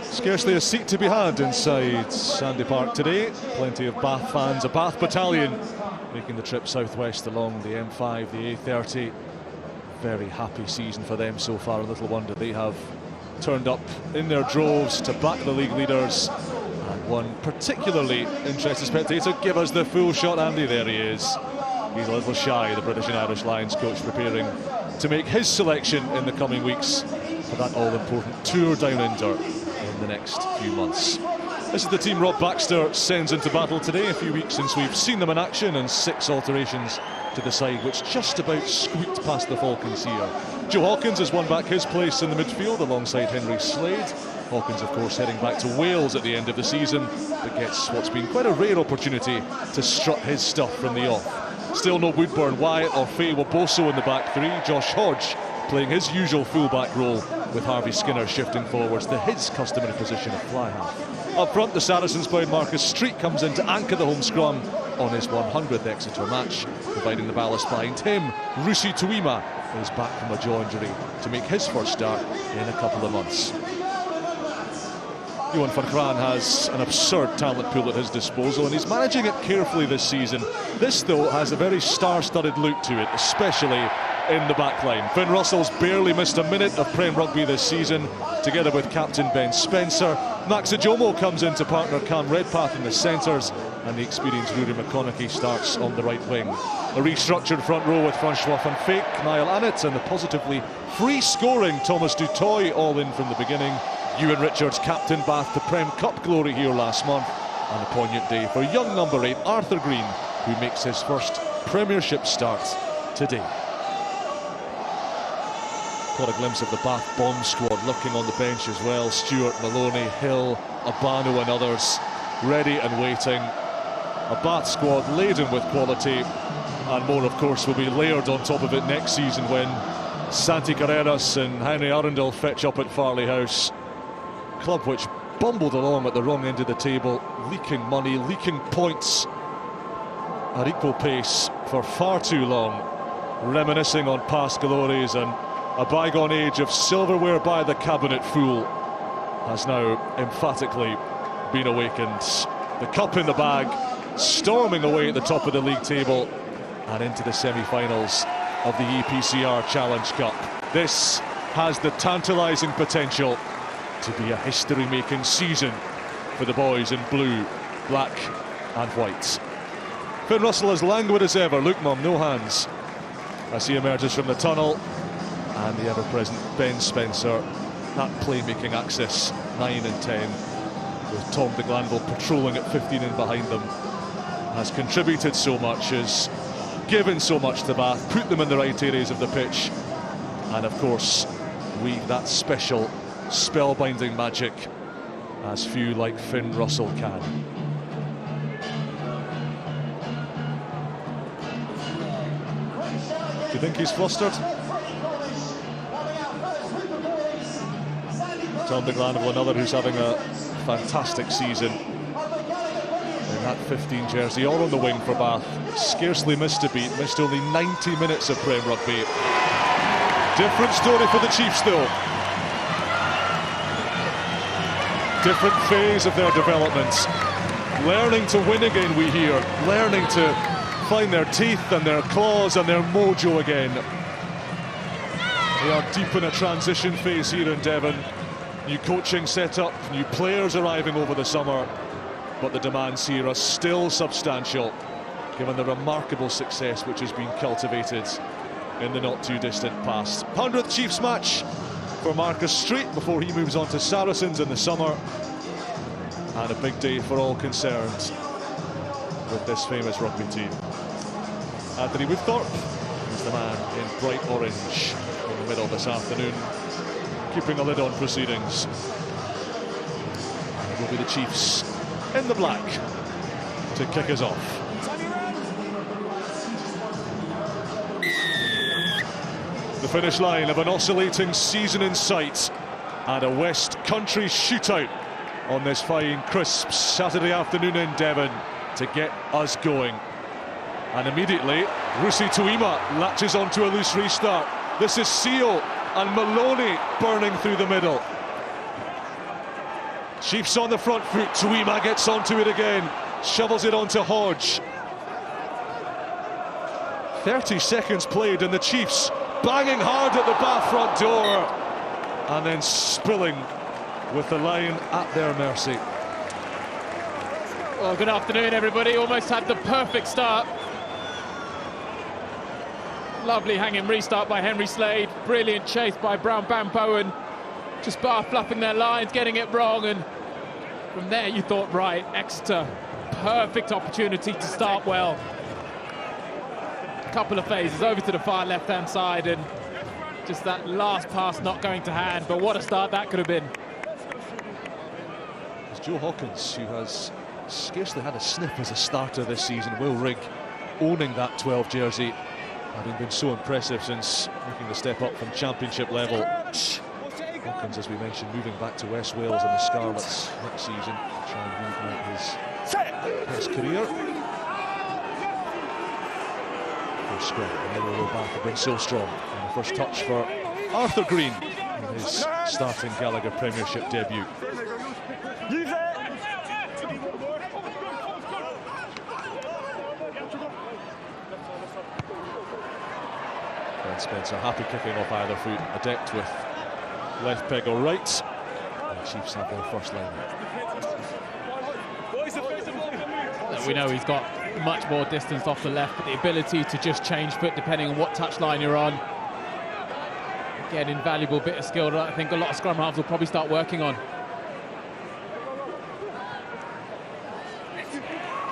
Scarcely a seat to be had inside Sandy Park today. Plenty of Bath fans, a Bath battalion making the trip southwest along the M5, the A30. Very happy season for them so far. Little wonder they have turned up in their droves to back the league leaders. And one particularly interested spectator, give us the full shot, Andy. There he is. He's a little shy, the British and Irish Lions coach, preparing to make his selection in the coming weeks for that all-important tour down under in the next few months. This is the team Rob Baxter sends into battle today. A few weeks since we've seen them in action, and 6 alterations to the side, which just about squeaked past the Falcons here. Joe Hawkins has won back his place in the midfield alongside Henry Slade. Hawkins, of course, heading back to Wales at the end of the season, but gets what's been quite a rare opportunity to strut his stuff from the off. Still no Woodburn, Wyatt or Feyi-Waboso in the back three. Josh Hodge playing his usual full-back role, with Harvey Skinner shifting forwards to his customary position of fly-half. Up front, the Saracens bound Marcus Street comes in to anchor the home scrum on his 100th Exeter match, providing the ballast behind him. Rusi Tuima is back from a jaw injury to make his first start in a couple of months. Johan van Graan has an absurd talent pool at his disposal, and he's managing it carefully this season. This, though, has a very star-studded look to it, especially in the back line. Finn Russell's barely missed a minute of Prem Rugby this season, together with captain Ben Spencer. Max Ajomo comes in to partner Cam Redpath in the centres, and the experienced Rory McConaughey starts on the right wing. A restructured front row with Francois van Fake, Niall Annett, and the positively free-scoring Thomas Dutoy all in from the beginning. Ewan Richards captain Bath to Prem Cup glory here last month, and a poignant day for young number 8 Arthur Green, who makes his first Premiership start today. Got a glimpse of the Bath bomb squad looking on the bench as well. Stewart, Maloney, Hill, Abano and others ready and waiting. A Bath squad laden with quality, and more of course will be layered on top of it next season when Santi Carreras and Henry Arundel fetch up at Farley House. Club which bumbled along at the wrong end of the table, leaking money, leaking points at equal pace for far too long, reminiscing on past glories, and a bygone age of silverware by the cabinet fool has now emphatically been awakened. The cup in the bag, storming away at the top of the league table and into the semi-finals of the EPCR Challenge Cup. This has the tantalising potential to be a history-making season for the boys in blue, black and white. Finn Russell as languid as ever. Luke Mum, no hands, as he emerges from the tunnel. And the ever-present Ben Spencer, that playmaking axis, 9 and 10, with Tom de Glanville patrolling at 15 in behind them, has contributed so much, has given so much to Bath, put them in the right areas of the pitch, and of course weave that special spellbinding magic as few like Finn Russell can. Do you think he's flustered? Tom de Glanville, another who's having a fantastic season in that 15 jersey, all on the wing for Bath. Scarcely missed a beat, missed only 90 minutes of Prem Rugby. Different story for the Chiefs though. Different phase of their development. Learning to win again, we hear. Learning to find their teeth and their claws and their mojo again. They are deep in a transition phase here in Devon. New coaching setup, new players arriving over the summer, but the demands here are still substantial, given the remarkable success which has been cultivated in the not too distant past. 100th Chiefs match for Marcus Street before he moves on to Saracens in the summer, and a big day for all concerned with this famous rugby team. Anthony Woodthorpe is the man in bright orange in the middle this afternoon, keeping a lid on proceedings. And it will be the Chiefs in the black to kick us off. The finish line of an oscillating season in sight, and a West Country shootout on this fine, crisp Saturday afternoon in Devon to get us going. And immediately, Rusi Tuima latches onto a loose restart. This is Seal and Maloney burning through the middle. Chiefs on the front foot. Tuima gets onto it again. Shovels it onto Hodge. 30 seconds played and the Chiefs banging hard at the Bath front door and then spilling with the line at their mercy. Well, good afternoon, everybody. Almost had the perfect start. Lovely hanging restart by Henry Slade. Brilliant chase by Brown Bampoen. Just Bath fluffing their lines, getting it wrong, and from there you thought, right, Exeter, perfect opportunity to start well. A couple of phases over to the far left-hand side, and just that last pass not going to hand, but what a start that could have been. It's Joe Hawkins, who has scarcely had a sniff as a starter this season. Will Rigg owning that 12 jersey, having been so impressive since making the step up from championship level. Hawkins, as we mentioned, moving back to West Wales and the Scarlets next season to try and reignite his career. First scrum, and then Bath have been so strong. And the first touch for Arthur Green in his starting Gallagher Premiership debut. Ben Spencer happy kicking off either foot, adept with left peg or right. And the Chiefs have their first line. We know he's got much more distance off the left, but the ability to just change foot depending on what touchline you're on. Again, invaluable bit of skill that I think a lot of scrum halves will probably start working on.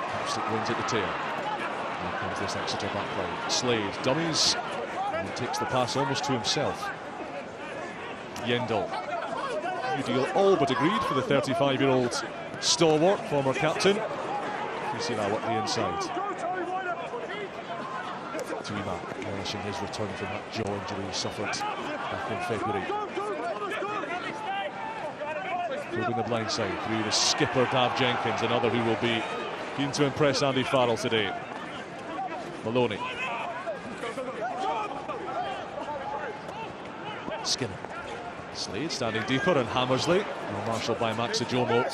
Capstick wins at the tail. Here comes this Exeter back line. Slade dummies. And he takes the pass almost to himself. Yendall. New deal all but agreed for the 35-year-old stalwart, former captain. You see now at the inside. Tuima relishing his return from that jaw injury he suffered back in February. Probing the blind side through the skipper Dav Jenkins, another who will be keen to impress Andy Farrell today. Maloney. Skinner. Slade standing deeper, and Hammersley, well marshalled by Max Ajomo.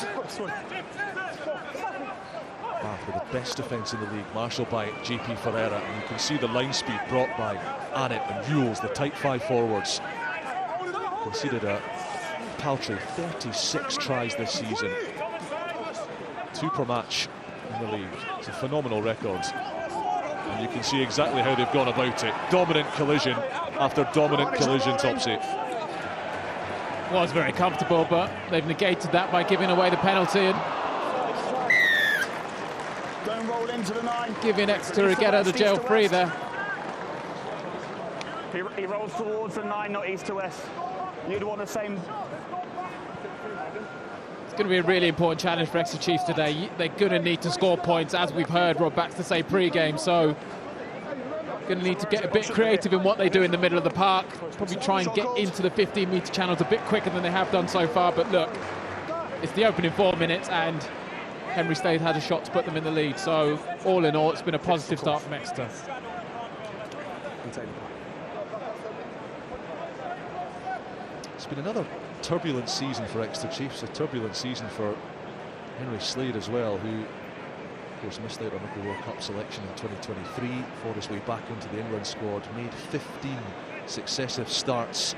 Bath with the best defence in the league, marshalled by JP Ferreira, and you can see the line speed brought by Annett and Ewells, the tight five forwards. Conceded a paltry 36 tries this season, 2 per match in the league. It's a phenomenal record, and you can see exactly how they've gone about it. Dominant collision after dominant collision, Topsy. Was very comfortable, but they've negated that by giving away the penalty and don't roll into the 9. Giving Exeter a get out of jail free there. He rolls towards the 9, not east to west. You'd want the same. It's going to be a really important challenge for Exeter Chiefs today. They're going to need to score points, as we've heard Rob Baxter say pre-game, so going to need to get a bit creative in what they do in the middle of the park. Probably try and get into the 15-metre channels a bit quicker than they have done so far, but look, it's the opening 4 minutes and Henry Slade had a shot to put them in the lead, so all in all it's been a positive start from Exeter. It's been another turbulent season for Exeter Chiefs, a turbulent season for Henry Slade as well, who of course missed out on the World Cup selection in 2023, fought his way back into the England squad, made 15 successive starts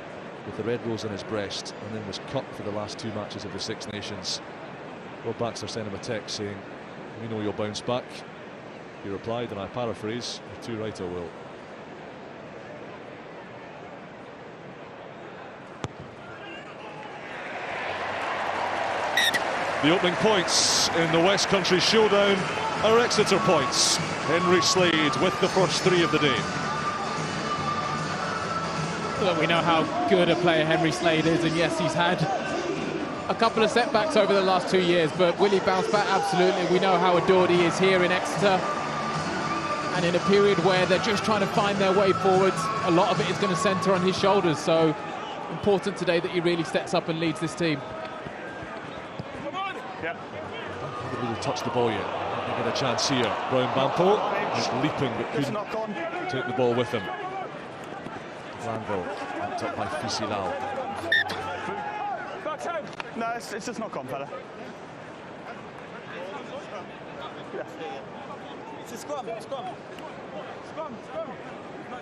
with the red rose on his breast, and then was cut for the last 2 matches of the Six Nations. Rob Baxter sent him a text saying, "We know you'll bounce back." He replied, and I paraphrase, "You're too right, I will." The opening points in the West Country showdown are Exeter points. Henry Slade with the first 3 of the day. Look, we know how good a player Henry Slade is, and yes, he's had a couple of setbacks over the last 2 years, but will he bounce back? Absolutely. We know how adored he is here in Exeter, and in a period where they're just trying to find their way forwards, a lot of it is going to centre on his shoulders, so important today that he really steps up and leads this team. Haven't really touched the ball yet. They get a chance here. Brown Bampo is leaping but couldn't take the ball with him. Glanville backed up by Feyi-Waboso. No, it's just not gone, fella. Yeah. It's a scrum. He's not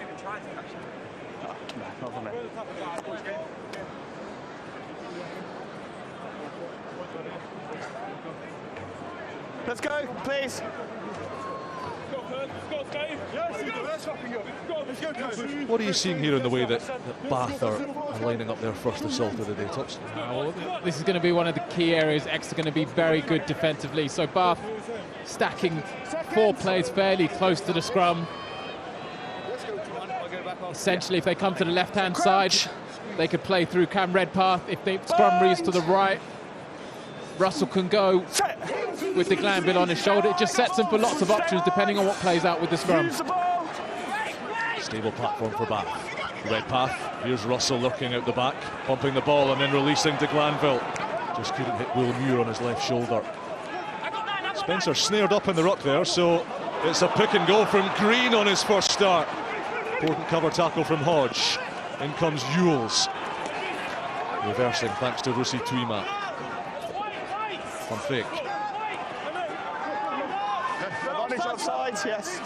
even trying to catch him. No, not for me. Let's go, please. What are you seeing here in the way that Bath are lining up their first assault of the day, Tops? Well, this is going to be one of the key areas. Exeter are going to be very good defensively. So Bath stacking 4 players fairly close to the scrum. Essentially, if they come to the left-hand side, they could play through Cam Redpath. If the scrum reads to the right, Russell can go with the Glanville on his shoulder. It just sets them for lots of options depending on what plays out with the scrum. Stable platform for Bath. Redpath, here's Russell looking out the back, pumping the ball and then releasing to Glanville. Just couldn't hit Will Muir on his left shoulder. Spencer snared up in the ruck there, so it's a pick and go from Green on his first start. Important cover tackle from Hodge. In comes Ewells. Reversing thanks to Rusi Tuima. Van fake. Offside, yes.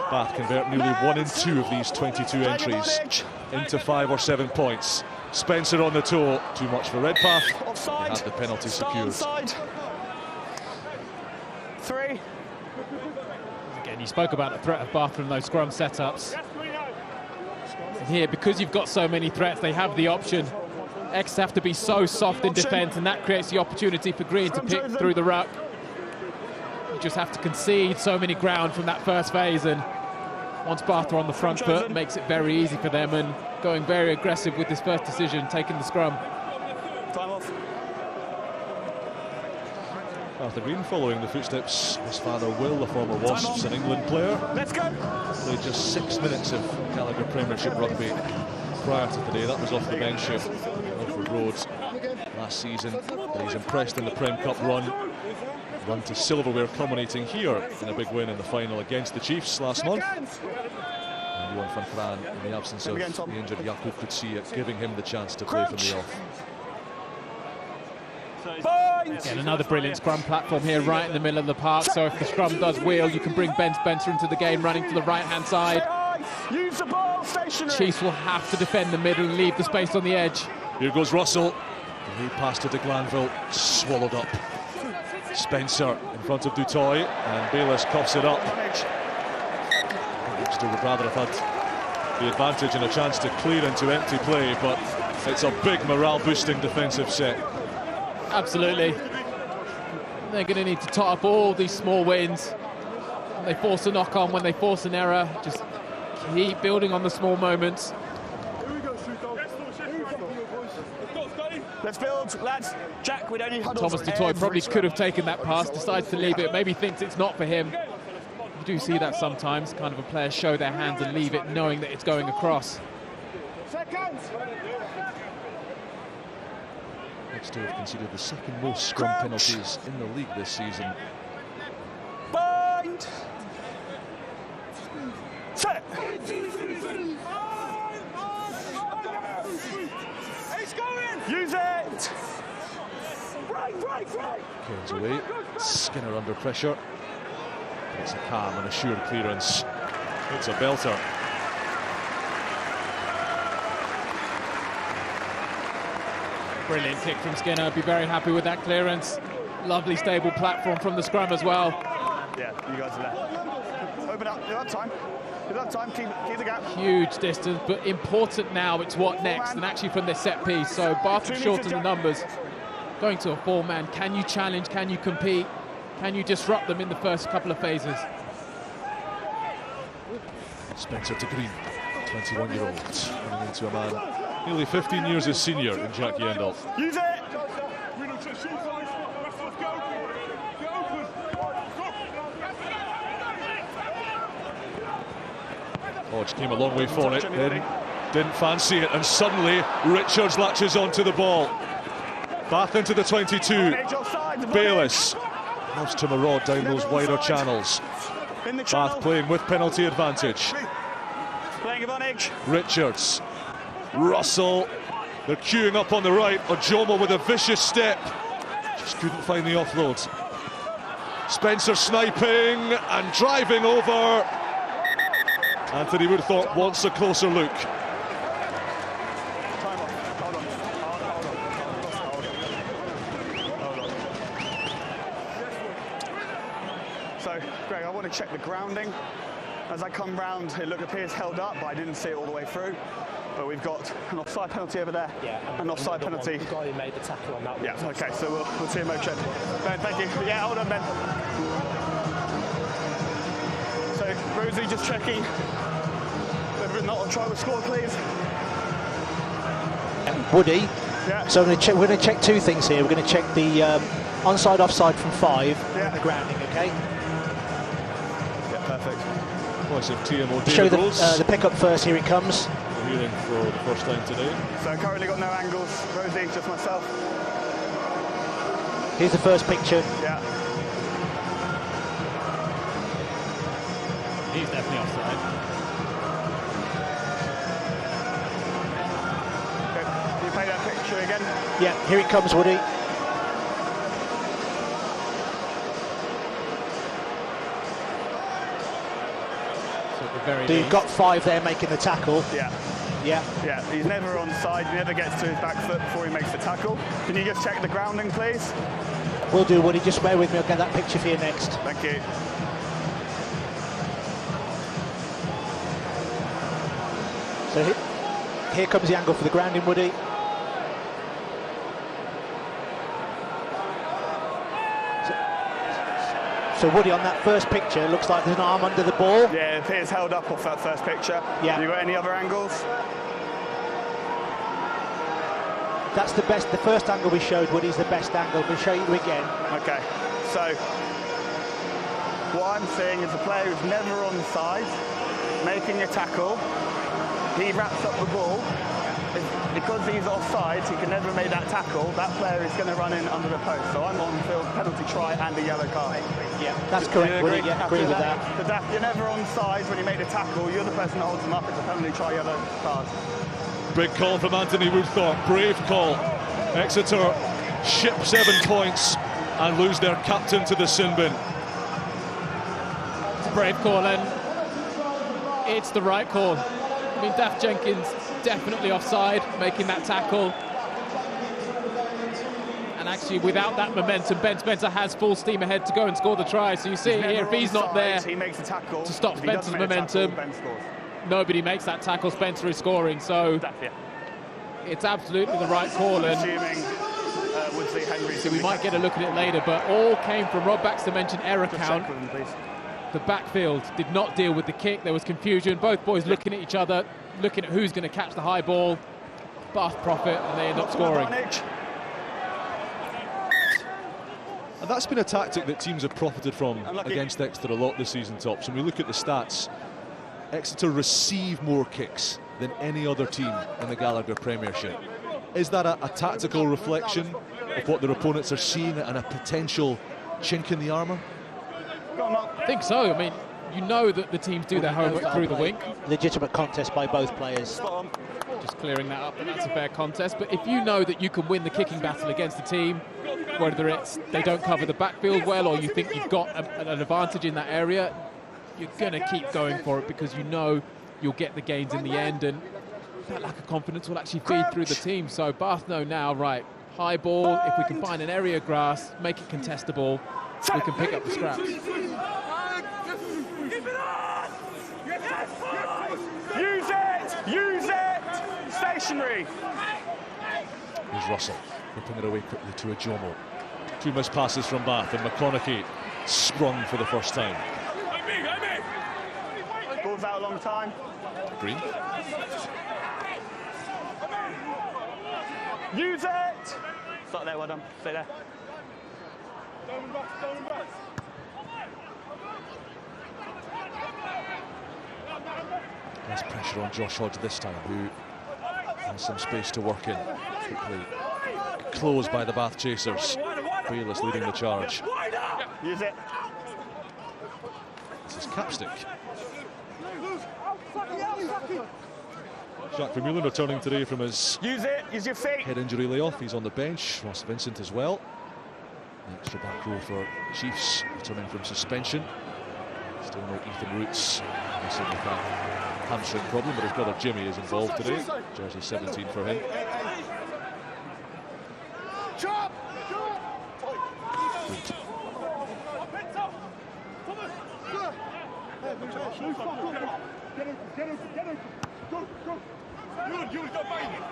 Bath convert nearly 1 in 2 of these 22 entries into 5 or 7 points. Spencer on the toe, too much for Redpath. He had the penalty secured. 3. Again, you spoke about the threat of Bath from those scrum setups. And here, because you've got so many threats, they have the option. Exeter have to be so soft in defence, and that creates the opportunity for Green to pick through the ruck. You just have to concede so many ground from that first phase, and once Bath are on the front foot, it makes it very easy for them, and going very aggressive with this first decision, taking the scrum. Time off. Arthur Green following the footsteps his father Will, a former Wasps and England player. Let's go. Played just 6 minutes of Gallagher Premiership Rugby prior to today. That was off the bench at Milford Road last season. But he's impressed in the Prem Cup run to silverware, culminating here in a big win in the final against the Chiefs last month. And Johan van Fran, in the absence of the injured Jakub, could see it, giving him the chance to play from the off. Again, another brilliant scrum platform here right in the middle of the park, so if the scrum does wheel, you can bring Ben Spencer into the game, running to the right-hand side. Use the ball, stationary. Chiefs will have to defend the middle and leave the space on the edge. Here goes Russell. He passed it to Glanville, swallowed up. Spencer in front of Dutoy, and Bayliss coughs it up. Exeter would rather have had the advantage and a chance to clear into empty play, but it's a big morale-boosting defensive set. Absolutely. They're going to need to tot up all these small wins. When they force a knock-on, when they force an error, just keep building on the small moments. Let's build, lads. Jack, we don't need huddles. Thomas Dutoy probably could have taken that pass, decides to leave it, maybe thinks it's not for him. You do see that sometimes, kind of a player show their hands and leave it, knowing that it's going across. Exeter have conceded the second most scrum penalties in the league this season. Bind. Set. Use it. Cairns away. Skinner under pressure. It's a calm and assured clearance. It's a belter. Brilliant kick from Skinner. Be very happy with that clearance. Lovely stable platform from the scrum as well. Yeah, you guys are there. Open up. You have time. You have time. Keep the gap. Huge distance, but important now. It's what next, and actually from this set piece. So Bath have shortened the numbers. Going to a 4-man. Can you challenge? Can you compete? Can you disrupt them in the first couple of phases? Spencer to Green, 21-year-old, running into a man nearly 15 years his senior in Jack Yendall. Use it. Hodge came a long way for it, didn't fancy it, and suddenly Richards latches onto the ball. Bath into the 22. Bayliss loves to maraud down those wider channels. Bath playing with penalty advantage. Playing advantage. Richards, Russell, They're queuing up on the right. Ojomo with a vicious step. Just couldn't find the offload. Spencer sniping and driving over. Anthony Woodthorpe wants a closer look. So, Greg, I want to check the grounding. As I come round, it appears held up, but I didn't see it all the way through. But we've got an offside penalty over there. Yeah, an offside penalty. The guy who made the tackle on that one. Yeah, okay, so we'll see a mo check. Ben, thank you. Yeah, hold on, Ben. So, Rosie just checking whether or not a try was scored, please. Woody. Yeah. So we're going to check two things here. We're going to check the onside, offside from 5, Yeah. and the grounding, okay? Yeah, perfect. Voice of TMO Show David Rose. the pickup first, here it comes. We're hearing for the first time today. So I currently got no angles. Rosie, just myself. Here's the first picture. Yeah. He's definitely offside. Okay. Can you play that picture again? Yeah, here it comes, Woody. So at the very So you've least. got 5 there making the tackle. Yeah. Yeah. Yeah, he's never on side, he never gets to his back foot before he makes the tackle. Can you just check the grounding, please? Will do, Woody. Just bear with me. I'll get that picture for you next. Thank you. So here comes the angle for the grounding, Woody. So Woody, on that first picture, looks like there's an arm under the ball. Yeah, it appears held up off that first picture. Yeah. You got any other angles? That's the best. The first angle we showed, Woody, is the best angle. We'll show you again. Okay, so what I'm seeing is a player who's never on side, making a tackle. He wraps up the ball. Because he's offside, he can never make that tackle. That player is going to run in under the post. So I'm on field, penalty try and a yellow card. Yeah, that's correct, Woody. Yeah, agree with that. So you're never on side when you make the tackle. You're the person that holds them up. It's a penalty try, yellow card. Big call from Anthony Woodthorpe. Brave call. Exeter ship 7 points and lose their captain to the sin bin. It's a brave call, and it's the right call. I mean, Daft Jenkins definitely offside, making that tackle. And actually, without that momentum, Ben Spencer has full steam ahead to go and score the try. So you see here, if he's not there he makes a tackle to stop If he doesn't Spencer's make a tackle, momentum, Ben scores. nobody makes that tackle. Spencer is scoring, so it's absolutely the right call. And Assuming Woodsley Henry. so we might get a look at it later, but all came from Rob Baxter mentioned error count. Check with him, please. The backfield did not deal with the kick. There was confusion. Both boys looking at each other, looking at who's going to catch the high ball. Bath profit, and they end up scoring. And that's been a tactic that teams have profited from against Exeter a lot this season, Tops. When we look at the stats, Exeter receive more kicks than any other team in the Gallagher Premiership. Is that a tactical reflection of what their opponents are seeing and a potential chink in the armour? I think so. I mean, you know that the teams do their homework through the wink. Legitimate contest by both players. Just clearing that up, but that's a fair contest. But if you know that you can win the kicking battle against a team, whether it's they don't cover the backfield well or you think you've got an advantage in that area, you're going to keep going for it because you know you'll get the gains in the end, and that lack of confidence will actually feed through the team. So Bath know now, right, high ball, if we can find an area of grass, make it contestable, we can pick up the scraps. Use it! Use it! Stationary! Here's Russell, whipping it away quickly to Ojomo. 2 missed passes from Bath, and McConaughey sprung for the first time. Ball's out a long time. Green. Use it! Start there, well done. Stay there. Less pressure on Josh Hodge this time, who has some space to work in. Quickly closed by the Bath chasers. Bayless leading the charge. Use it. This is Capstick. Jack Vermeulen returning today from his Use it, use your feet. head injury layoff. He's on the bench. Ross Vincent as well. The extra back row for Chiefs, returning from suspension. Still no Ethan Roots, missing with that hamstring problem, but his brother Jimmy is involved today. Jersey 17 for him.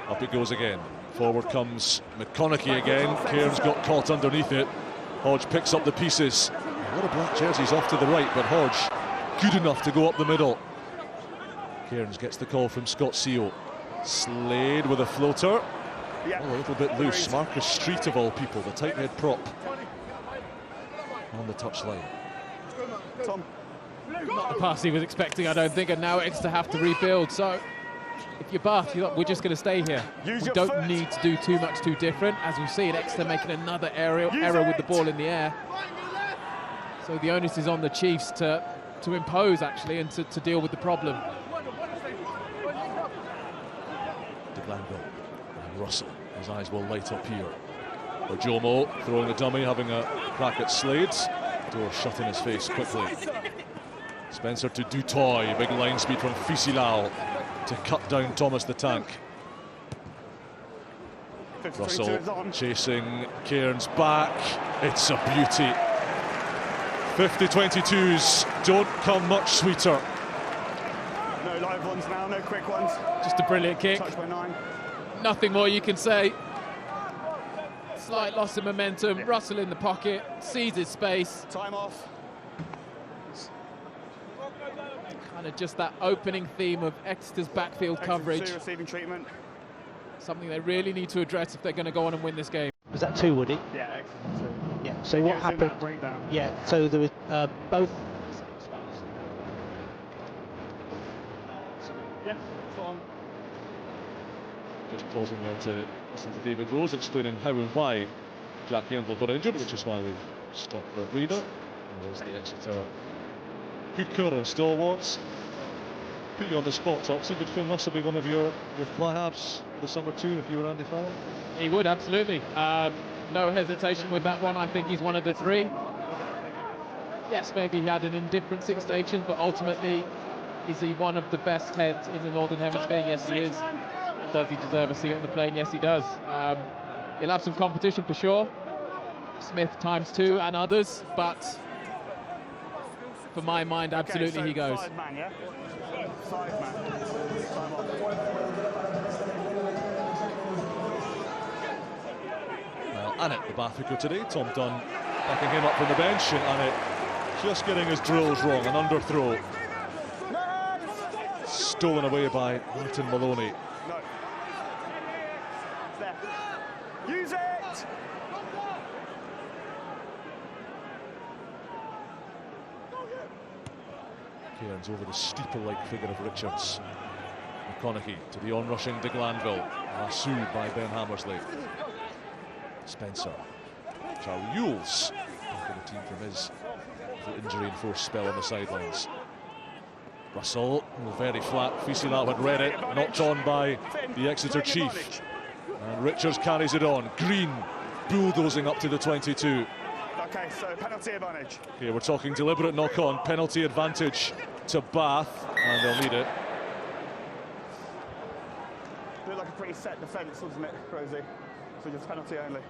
Up it goes again. Forward comes McConaughey again. Cairns got caught underneath it. Hodge picks up the pieces. A lot of black jerseys off to the right, but Hodge good enough to go up the middle. Cairns gets the call from Scott Seo. Slade with a floater. Yeah. Oh, a little bit loose. Marcus Street of all people, the tight head prop on the touchline. Tom. Not the pass he was expecting, I don't think, and now Exeter have to rebuild. So if you're Bath, you're like, we're just going to stay here. Use We your don't foot. need to do too much too different, as we've seen Exeter making another error with the ball in the air. So the onus is on the Chiefs to impose, actually, and to deal with the problem. De Glanville and Russell, his eyes will light up here. Ojomo throwing the dummy, having a crack at Slade. Door shut in his face quickly. Spencer to Dutoy, big line speed from Feyi-Waboso to cut down Thomas the Tank. Russell chasing Cairns back. It's a beauty. 50-22s don't come much sweeter. No live ones now, no quick ones. Just a brilliant kick. Touch by 9. Nothing more you can say. Slight loss of momentum. Russell in the pocket, sees his space. Time off. Kind of just that opening theme of Exeter's backfield coverage. Exeter receiving treatment. Something they really need to address if they're going to go on and win this game. Was that 2, Woody? Yeah, Exeter 2. Yeah. So what happened? Breakdown. Yeah. So there was both. Yeah, so on. Just pausing there to listen to David Rose explaining how and why Jack Campbell got injured, which is why we stopped for a breather. And there's the Exeter hooker and stalwarts. Put you on the spot, Topsy. Would Finn Russell be one of your fly halves the summer too if you were Andy Farrell? He would, absolutely. No hesitation with that one. I think he's one of the three. Yes, maybe he had an indifferent 6 stations, but ultimately, is he one of the best heads in the Northern Hemisphere? Yes, he is. Does he deserve a seat on the plane? Yes, he does. He'll have some competition for sure. Smith ×2 and others, but for my mind, absolutely Okay, so he goes. 5 man, yeah? 5 man. Time off. Well, Annett, the Bath hooker today. Tom Dunn backing him up from the bench, and Annett just getting his drills wrong. An underthrow. Stolen away by Martin Maloney. No. There. Use it! Cairns over the steeple-like figure of Richards. McConaughey to the onrushing De Glanville. Lassoed by Ben Hammersley. Spencer. Charlie Ewells back in the team from his injury-enforced spell on the sidelines. Russell, very flat. Feyi-Waboso had read it, knocked on by the Exeter chief. And Richards carries it on. Green bulldozing up to the 22. Okay, so penalty advantage. Here we're talking deliberate knock-on, penalty advantage to Bath, and they'll need it. Looked like a pretty set defence, wasn't it, Rosie? So just penalty only.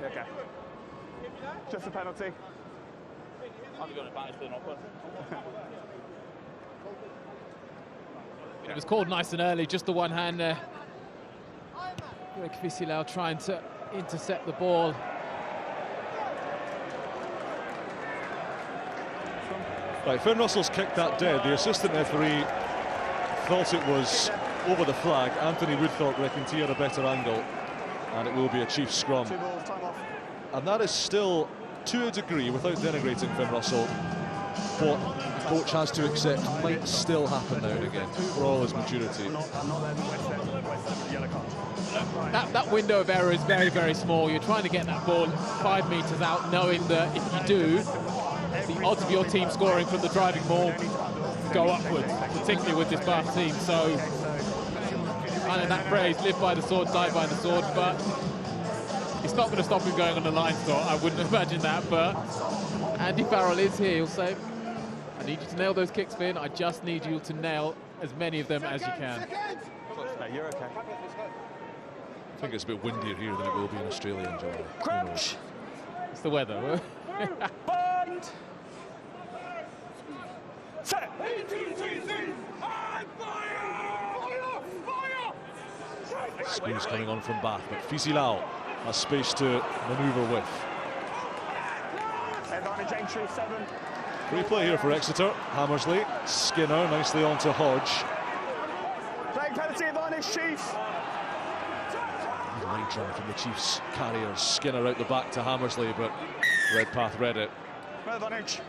Okay. Just a penalty. It was called nice and early, just the one hand there. Feyi-Waboso trying to intercept the ball. Right, Finn Russell's kicked that dead. The assistant referee thought it was over the flag. Anthony Woodthorpe reckoned he had a better angle, and it will be a Chiefs scrum. 2 balls, time off. And that is still, to a degree, without denigrating Finn Russell, what the coach has to accept might still happen now and again, for all his maturity. I'm not there for West End with the yellow card. That window of error is very, very small. You're trying to get that ball 5 metres out, knowing that if you do, the odds of your team scoring from the driving ball go upwards, particularly with this Bath team. So, kind of that phrase, live by the sword, die by the sword, but it's not going to stop him going on the line, so I wouldn't imagine that. But Andy Farrell is here. He'll say, I need you to nail those kicks, Finn. I just need you to nail as many of them as you can. You're okay. I think it's a bit windier here than it will be in Australia, John. Crouch. It's the weather. Bond. Set. Squeeze coming on from Bath, but Feyi-Waboso has space to manoeuvre with. Advantage entry 7. Free play here for Exeter. Hammersley, Skinner nicely onto Hodge. Playing penalty advantage, Chiefs. Line trying from the Chiefs carriers. Skinner out the back to Hammersley, but Redpath read it. Advantage.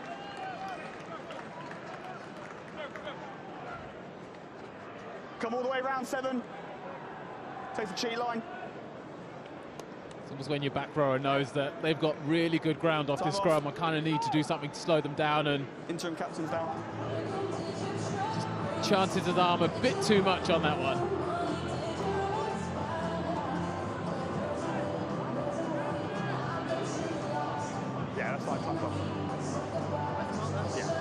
Come all the way round 7. Take the cheat line. It's almost when your back rower knows that they've got really good ground off this scrum. I kind of need to do something to slow them down, and Interim captain's down. chances his arm a bit too much on that one. Yeah, that's like top off. Yeah.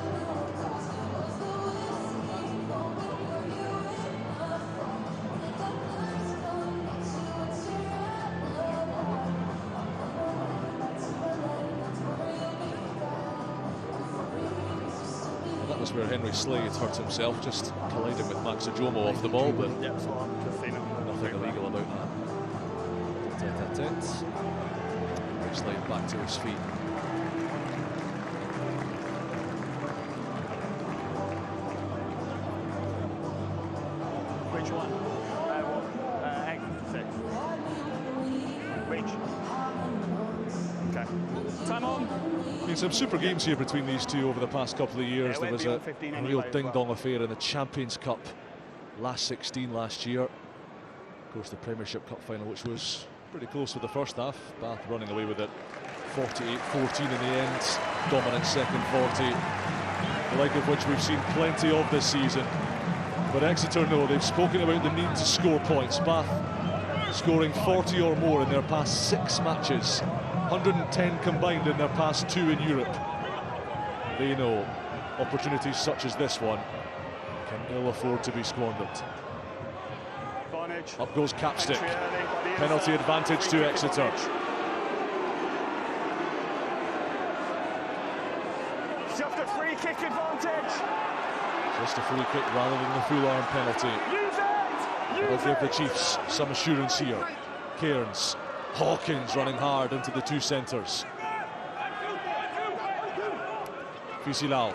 That was where Henry Slade hurt himself, just colliding with Max Ajomo off the ball, but Yeah, that's what I've just seen it. nothing illegal about that. Henry Slade back to his feet. Which one? Exit 6. Reach. Okay. Time on. Been some super games here between these two over the past couple of years. Yeah, There was went a beyond 15 real anyway, ding-dong affair in the Champions Cup last 16 last year. Of course, the Premiership Cup final, which was pretty close for the first half. Bath running away with it 48-14 in the end. Dominant second 40, the like of which we've seen plenty of this season. But Exeter know they've spoken about the need to score points. Bath scoring 40 or more in their past 6 matches, 110 combined in their past 2 in Europe. They know opportunities such as this one can ill afford to be squandered. Advantage. Up goes Capstick. Entry early by the Penalty inside. advantage Free to kick Exeter. advantage. Just a free kick advantage. Just a free kick rather than the full arm penalty. Use it. Will Use give the it. Chiefs some assurance here. Cairns, Hawkins running hard into the 2 centres. Feyi-Waboso,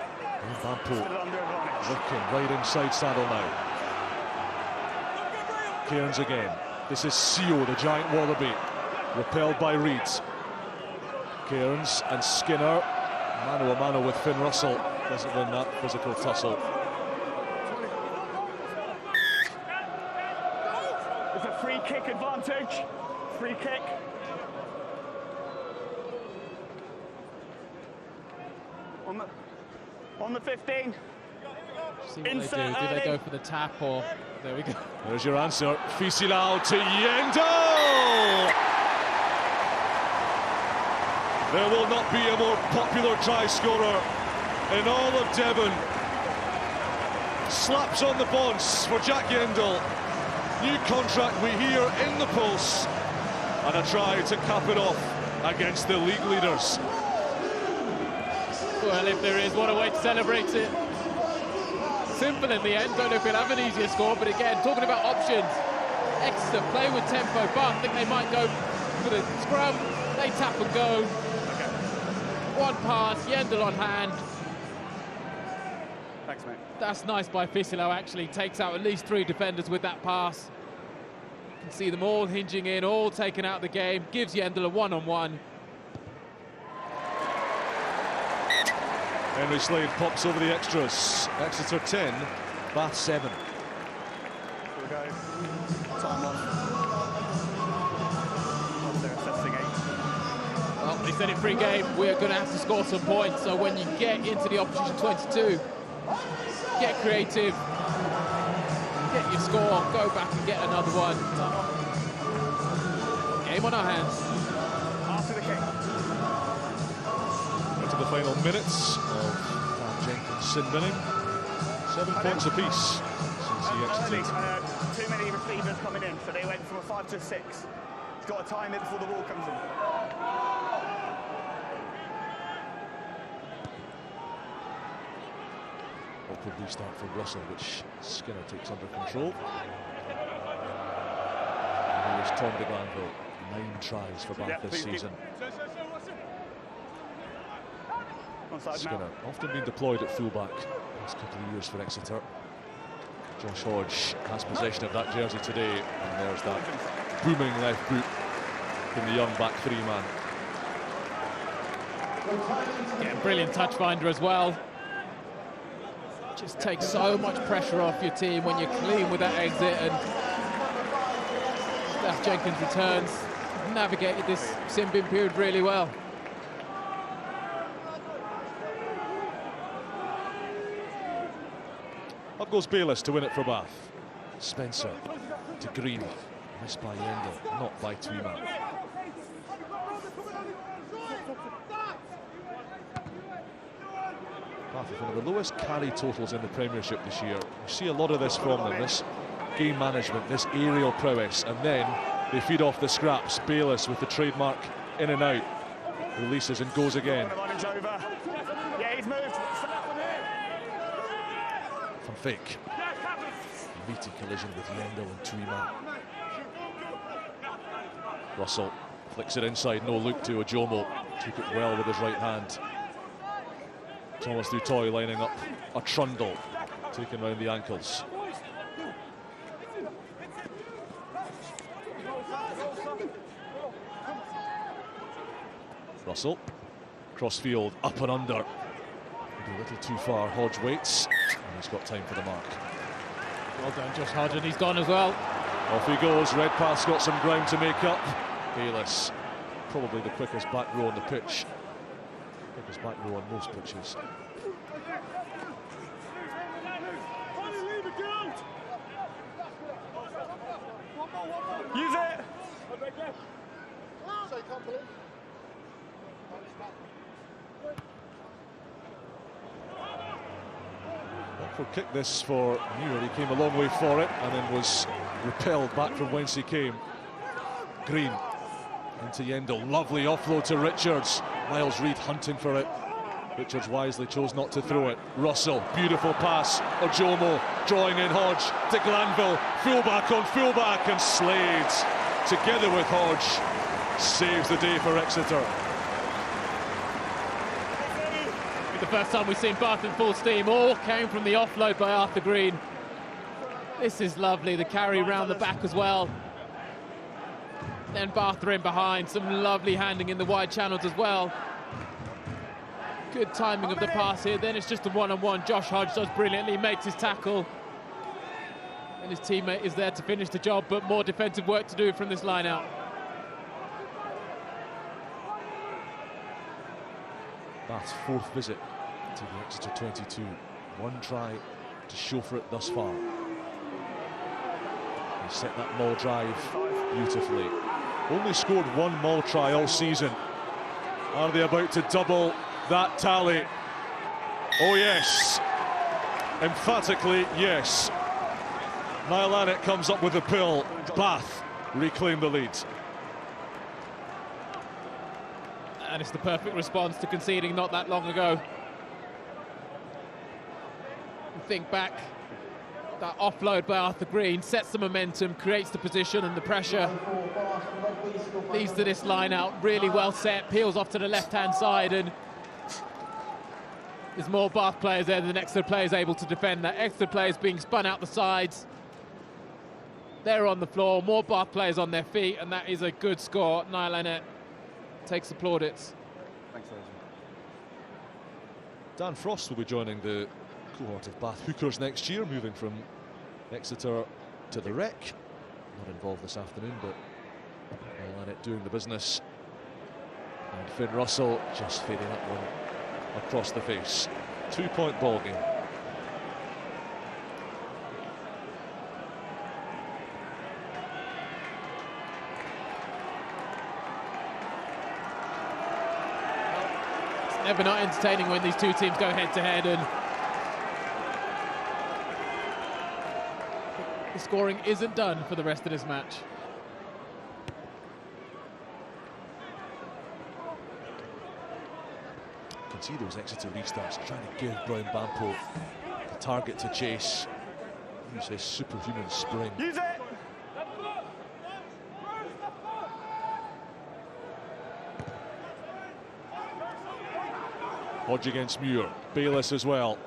Van Still Poel under advantage. looking right inside saddle now. Cairns again. This is Sio, the giant wallaby, repelled by Reed. Cairns and Skinner, mano a mano with Finn Russell. Doesn't win that physical tussle. It's a free kick advantage. Free kick. On the 15. See what they Insert do. Do they early. go for the tap, or there we go? There's your answer. Feyi-Waboso to Yendo! There will not be a more popular try scorer in all of Devon. Slaps on the bonds for Jack Yendall. New contract we hear in the pulse. And a try to cap it off against the league leaders. Well, if there is, what a way to celebrate it. Simple in the end. Don't know if we'll have an easier score, but again, talking about options. Exeter play with tempo. Bath think they might go for the scrum. They tap and go. One pass, Yendall on hand. Thanks, mate. That's nice by Feyi-Waboso, actually. Takes out at least 3 defenders with that pass. You can see them all hinging in, all taken out of the game. Gives Yendall a one-on-one. Henry Slade pops over the extras. Exeter 10, Bath 7. Here we go. Time on. They're assessing 8. Well, he said it pre-game, we're going to have to score some points. So when you get into the opposition 22, get creative, get your score, go back and get another one. Game on our hands. After the kick. Into the final minutes of Dan Jenkins' sin binning. 7 points apiece since he exited. Too many receivers coming in, so they went from a 5 to a 6. He's got to time it before the ball comes in. Awkward restart from Russell, which Skinner takes under control. And here's Tom de Glanville, 9 tries for Bath this season. Skinner often been deployed at fullback last couple of years for Exeter. Josh Hodge has possession of that jersey today, and there's that booming left boot from the young back 3-man. Yeah, brilliant touch finder as well. Just takes so much pressure off your team when you're clean with that exit, and Steph Jenkins returns, navigated this sin bin period really well. Up goes Bayliss to win it for Bath. Spencer to Green, missed by Yendel, not by Tweeman. Bath with one of the lowest carry totals in the Premiership this year. You see a lot of this from them, this game management, this aerial prowess, and then they feed off the scraps. Bayliss with the trademark in and out, releases and goes again. Yeah, he's moved. From Fake. Meaty collision with Yendel and Tweeman. Russell flicks it inside, no look to Ojomo. Took it well with his right hand. Thomas Dutoy lining up a trundle, taken round the ankles. Russell, crossfield, up and under. Maybe a little too far. Hodge waits, and he's got time for the mark. Well done, Josh Hodge, and he's gone as well. Off he goes. Redpath's got some ground to make up. Bayliss, probably the quickest back row on the pitch. Quickest back row on most pitches. Use it! Awkward kick this for Muir. He came a long way for it and then was repelled back from whence he came. Green into Yendel. Lovely offload to Richards. Miles Reid hunting for it. Richards wisely chose not to throw it. Russell, beautiful pass. Ojomo drawing in Hodge to Glanville. Fullback on fullback, and Slades together with Hodge saves the day for Exeter. The first time we've seen Bath in full steam. All came from the offload by Arthur Green. This is lovely, the carry round the back as well. Then Bath are in behind, some lovely handing in the wide channels as well. Good timing of the pass here, then it's just a one-on-one. Josh Hodge does brilliantly, makes his tackle. And his teammate is there to finish the job, but more defensive work to do from this line out. Bath's 4th visit to the Exeter 22. 1 try to show for it thus far. He set that maul drive beautifully. Only scored 1 maul try all season. Are they about to double that tally? Oh yes, emphatically yes. Niall Annett comes up with the pill. Bath reclaim the lead. And it's the perfect response to conceding not that long ago. Think back, that offload by Arthur Green sets the momentum, creates the position and the pressure. Leads to this line out, really well set, peels off to the left-hand side, and there's more Bath players there than Exeter players able to defend that. Exeter players being spun out the sides. They're on the floor, more Bath players on their feet, and that is a good score. Niall Annett takes the plaudits. Thanks, Dan Frost will be joining the cohort of Bath hookers next year, moving from Exeter to the Rec. Not involved this afternoon, but Niall Annett doing the business. And Finn Russell just fading up one across the face. 2-point ball game. never not entertaining when these two teams go head-to-head, and the scoring isn't done for the rest of this match. You can see those Exeter restarts trying to give Brown Bampo the target to chase. Use his superhuman spring. Use it! Hodge against Muir. Bayliss as well.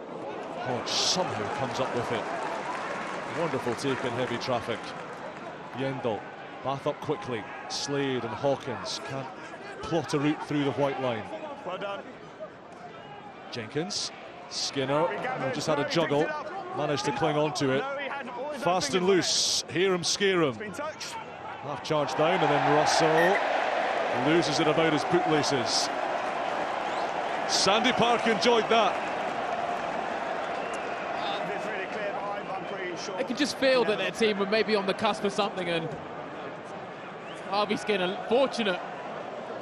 Hodge somehow comes up with it. Wonderful take in heavy traffic. Yendall. Bath up quickly. Slade and Hawkins can't plot a route through the white line. Well done. Jenkins. Skinner. Just had a juggle. Managed to cling on to it. Fast and loose. Hear him, scare him. Half charge down, and then Russell loses it about his bootlaces. Sandy Park enjoyed that. I can just feel that their team were maybe on the cusp of something, and Harvey Skinner fortunate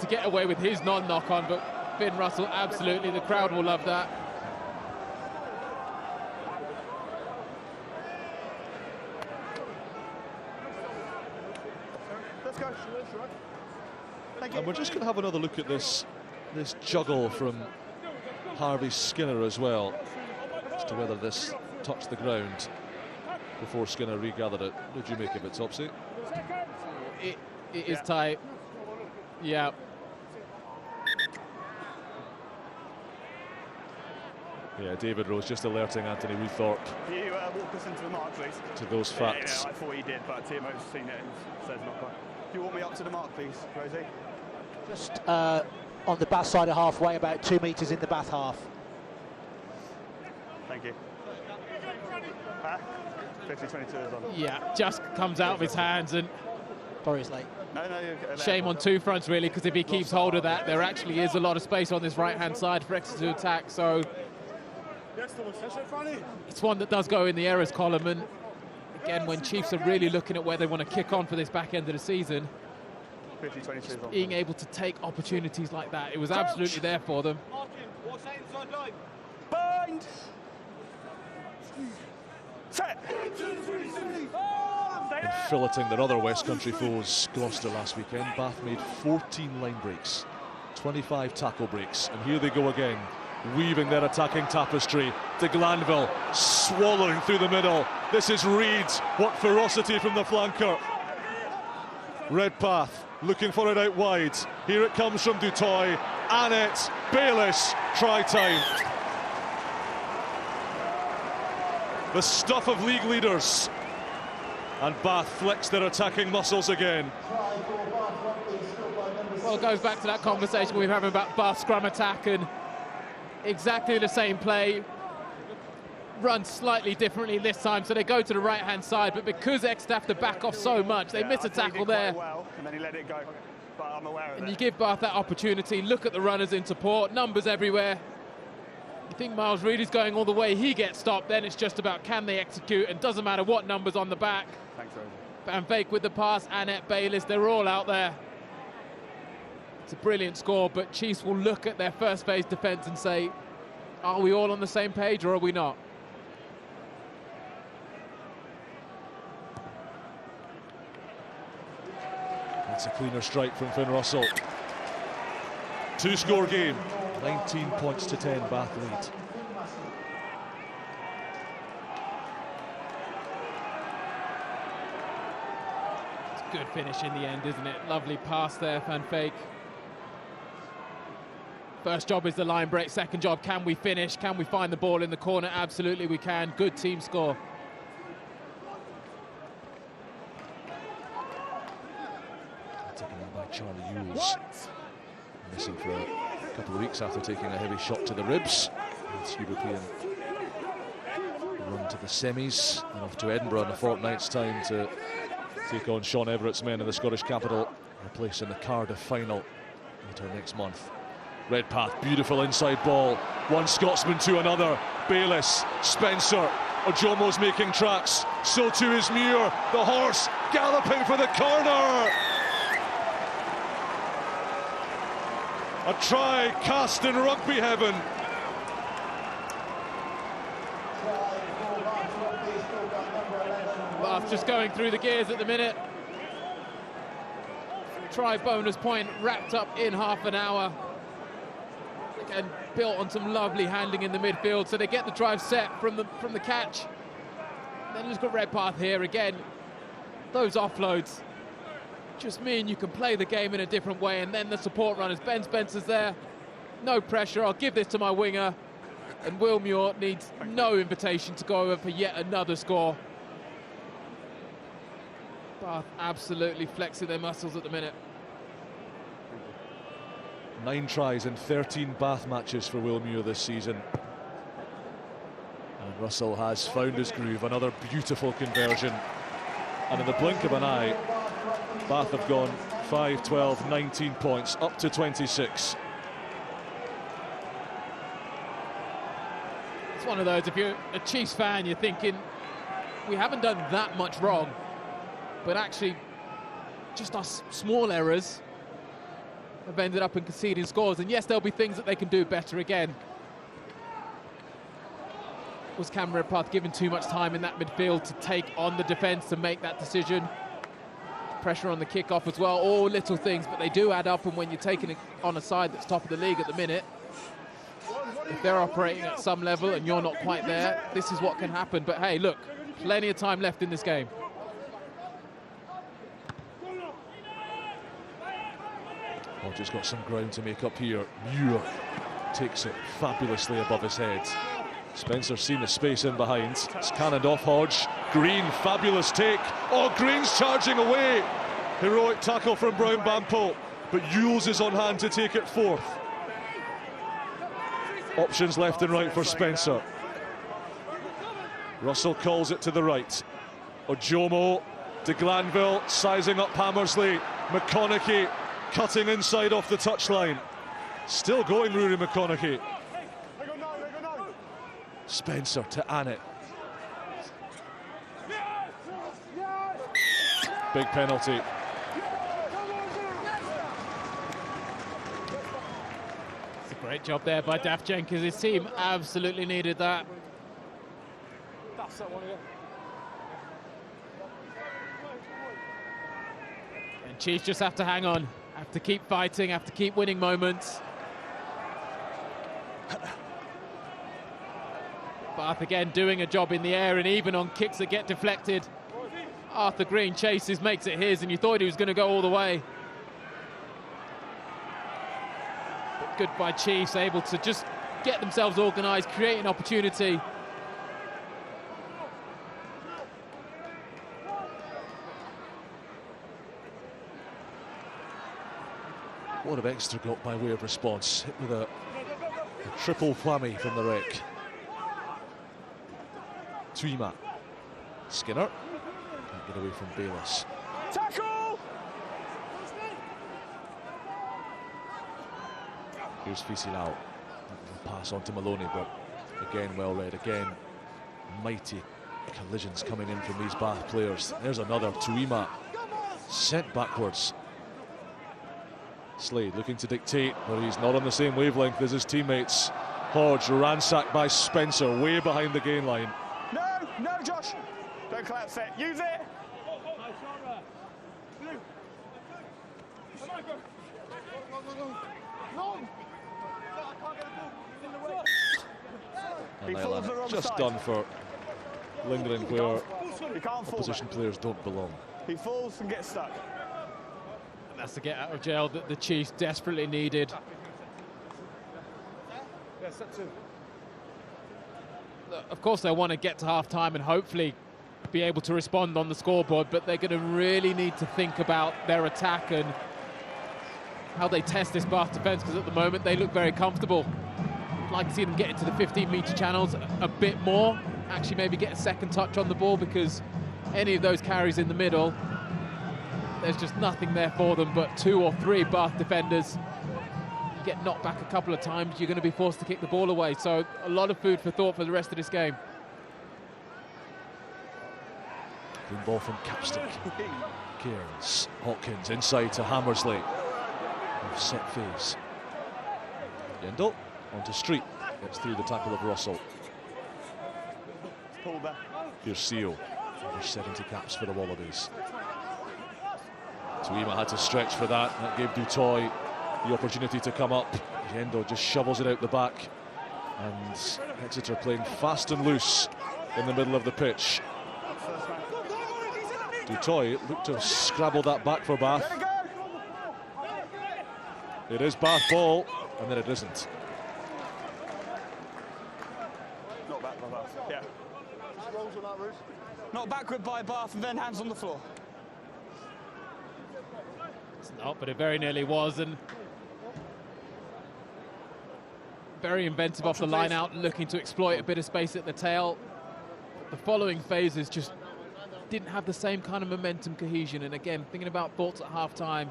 to get away with his non-knock-on, but Finn Russell, absolutely, the crowd will love that. Let's go. And we're just going to have another look at this juggle from Harvey Skinner as well, as to whether this touched the ground before Skinner regathered it. What did you make of it, Topsy? It is tight. Yeah. Yeah, David Rose just alerting Anthony Wheathorpe. Can you walk us into the mark, please? To those facts. Yeah, I thought he did, but TMO's seen it and says not quite. Do you walk me up to the mark, please, Rosie? Just on the Bath side of halfway, about 2 metres in the Bath half. Thank you. 50-22 is on. Yeah, just comes out of his hands, and Sorry, it's late. No, shame on two fronts, really, because if he keeps hold of that, there actually is a lot of space on this right-hand side for Exeter to attack, so it's one that does go in the errors column. And again, when Chiefs are really looking at where they want to kick on for this back end of the season, 50-22 being able to take opportunities like that, it was absolutely there for them. Bind! Set! And filleting their other West Country foes, Gloucester last weekend, Bath made 14 line breaks, 25 tackle breaks, and here they go again, weaving their attacking tapestry. De Glanville swallowing through the middle. This is Reed. What ferocity from the flanker. Redpath looking for it out wide. Here it comes from Dutoy. Annett, Bayliss, try time. The stuff of league leaders. And Bath flex their attacking muscles again. Well, it goes back to that conversation we were having about Bath scrum attack, and exactly the same play, run slightly differently this time. So they go to the right-hand side, but because Exeter have to back off so much, they miss a tackle there. Well, and then he let it go, but I'm aware of and it. you give Bath that opportunity. Look at the runners in support, numbers everywhere. You think Miles Reed is going all the way, he gets stopped, then it's just about can they execute, and doesn't matter what numbers on the back. Thanks, Rosie. Van Fake with the pass, Annett, Bayliss, they're all out there. It's a brilliant score, but Chiefs will look at their first phase defence and say, are we all on the same page or are we not? That's a cleaner strike from Finn Russell. Two-score game, 19 points to 10, Bath lead. It's a good finish in the end, isn't it? Lovely pass there, Van Fake. First job is the line break, second job, can we finish? Can we find the ball in the corner? Absolutely we can. Good team score. Taken in by Charlie Ewells. Missing for a couple of weeks after taking a heavy shot to the ribs. It's European run to the semis and off to Edinburgh in a fortnight's time to take on Sean Everett's men in the Scottish capital, a place in the Cardiff final later next month. Redpath, beautiful inside ball. One Scotsman to another. Bayliss, Spencer, Ojomo's making tracks. So too is Muir. The horse galloping for the corner. A try cast in rugby heaven. Bath just going through the gears at the minute. Try bonus point wrapped up in half an hour. Again, built on some lovely handling in the midfield, so they get the drive set from the catch. Then you've got Redpath here again. Those offloads just mean you can play the game in a different way, and then the support runners. Ben Spencer's there, no pressure. I'll give this to my winger, and Will Muir needs no invitation to go over for yet another score. Bath absolutely flexing their muscles at the minute. 9 tries in 13 Bath matches for Will Muir this season. And Russell has found his groove, another beautiful conversion. And in the blink of an eye, Bath have gone 5, 12, 19 points, up to 26. It's one of those, if you're a Chiefs fan, you're thinking, we haven't done that much wrong, but actually, just our small errors have ended up in conceding scores. And yes, there'll be things that they can do better again. Was Cam Redpath given too much time in that midfield to take on the defence to make that decision? Pressure on the kick-off as well, all little things, but they do add up, and when you're taking it on a side that's top of the league at the minute, if they're operating at some level and you're not quite there, this is what can happen. But hey, look, plenty of time left in this game. Hodges got some ground to make up here. Muir takes it fabulously above his head. Spencer's seen the space in behind. It's cannoned off Hodge. Green, fabulous take. Oh, Green's charging away. Heroic tackle from Brown Bampo, but Yules is on hand to take it forth. Options left and right for Spencer. Russell calls it to the right. Ojomo, de Glanville sizing up Hammersley. McConaughey cutting inside off the touchline. Still going, Rory McConaughey. Spencer to Annett. Big penalty. It's a great job there by Daft Jenkins. His team absolutely needed that. And Chiefs just have to hang on, have to keep fighting, have to keep winning moments. Bath again doing a job in the air, and even on kicks that get deflected. Arthur Green chases, makes it his, and you thought he was going to go all the way. But good by Chiefs, able to just get themselves organised, create an opportunity. What have Exeter got by way of response? Hit with a triple whammy from the wreck. Tuima. Skinner. Can't get away from Bayliss. Tackle! Here's Feyi-Waboso. Pass on to Maloney, but again well read. Again, mighty collisions coming in from these Bath players. There's another. Tuima sent backwards. Slade looking to dictate, but he's not on the same wavelength as his teammates. Hodge ransacked by Spencer, way behind the gain line. No, Josh. Don't collapse it. Use it. And Nyland just done for lingering where opposition players don't belong. He falls and gets stuck. And that's the get out of jail that the Chiefs desperately needed. Of course they want to get to half-time and hopefully be able to respond on the scoreboard, but they're going to really need to think about their attack and how they test this Bath defence, because at the moment they look very comfortable. I'd like to see them get into the 15-metre channels a bit more, actually maybe get a second touch on the ball, because any of those carries in the middle, there's just nothing there for them but 2 or 3 Bath defenders. Get knocked back a couple of times, you're going to be forced to kick the ball away. So a lot of food for thought for the rest of this game. Clean ball from Capstick. Cairns, Hawkins inside to Hammersley. Set phase. Yendel onto Street, gets through the tackle of Russell. Pull back. Here's Seo, over 70 caps for the Wallabies. Tuima had to stretch for that. That gave Dutoy the opportunity to come up. Yendel just shovels it out the back. And Exeter playing fast and loose in the middle of the pitch. Dutoy looked to have scrabbled that back for Bath. It is Bath ball, and then it isn't. Not back by Bath, yeah. Not backward by Bath and then hands on the floor. It's not, but it very nearly was, and very inventive off the line out, looking to exploit a bit of space at the tail. The following phases just didn't have the same kind of momentum, cohesion, and again, thinking about thoughts at half-time,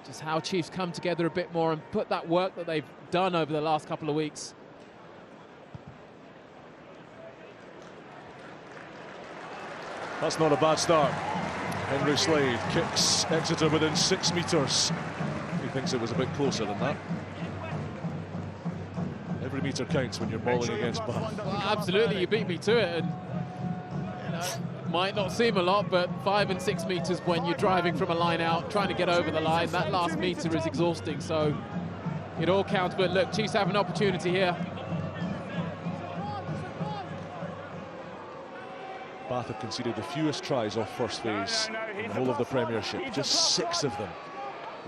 just how Chiefs come together a bit more and put that work that they've done over the last couple of weeks. That's not a bad start. Henry Slade kicks Exeter within 6 metres. He thinks it was a bit closer than that. Every metre counts when you're bowling against Bath. Well, absolutely, you beat me to it, and you know, might not seem a lot, but 5 and 6 metres when you're driving from a line out, trying to get over the line, that last metre is exhausting, so it all counts. But look, Chiefs have an opportunity here. Bath have conceded the fewest tries off first phase in the whole of the Premiership, just 6 of them.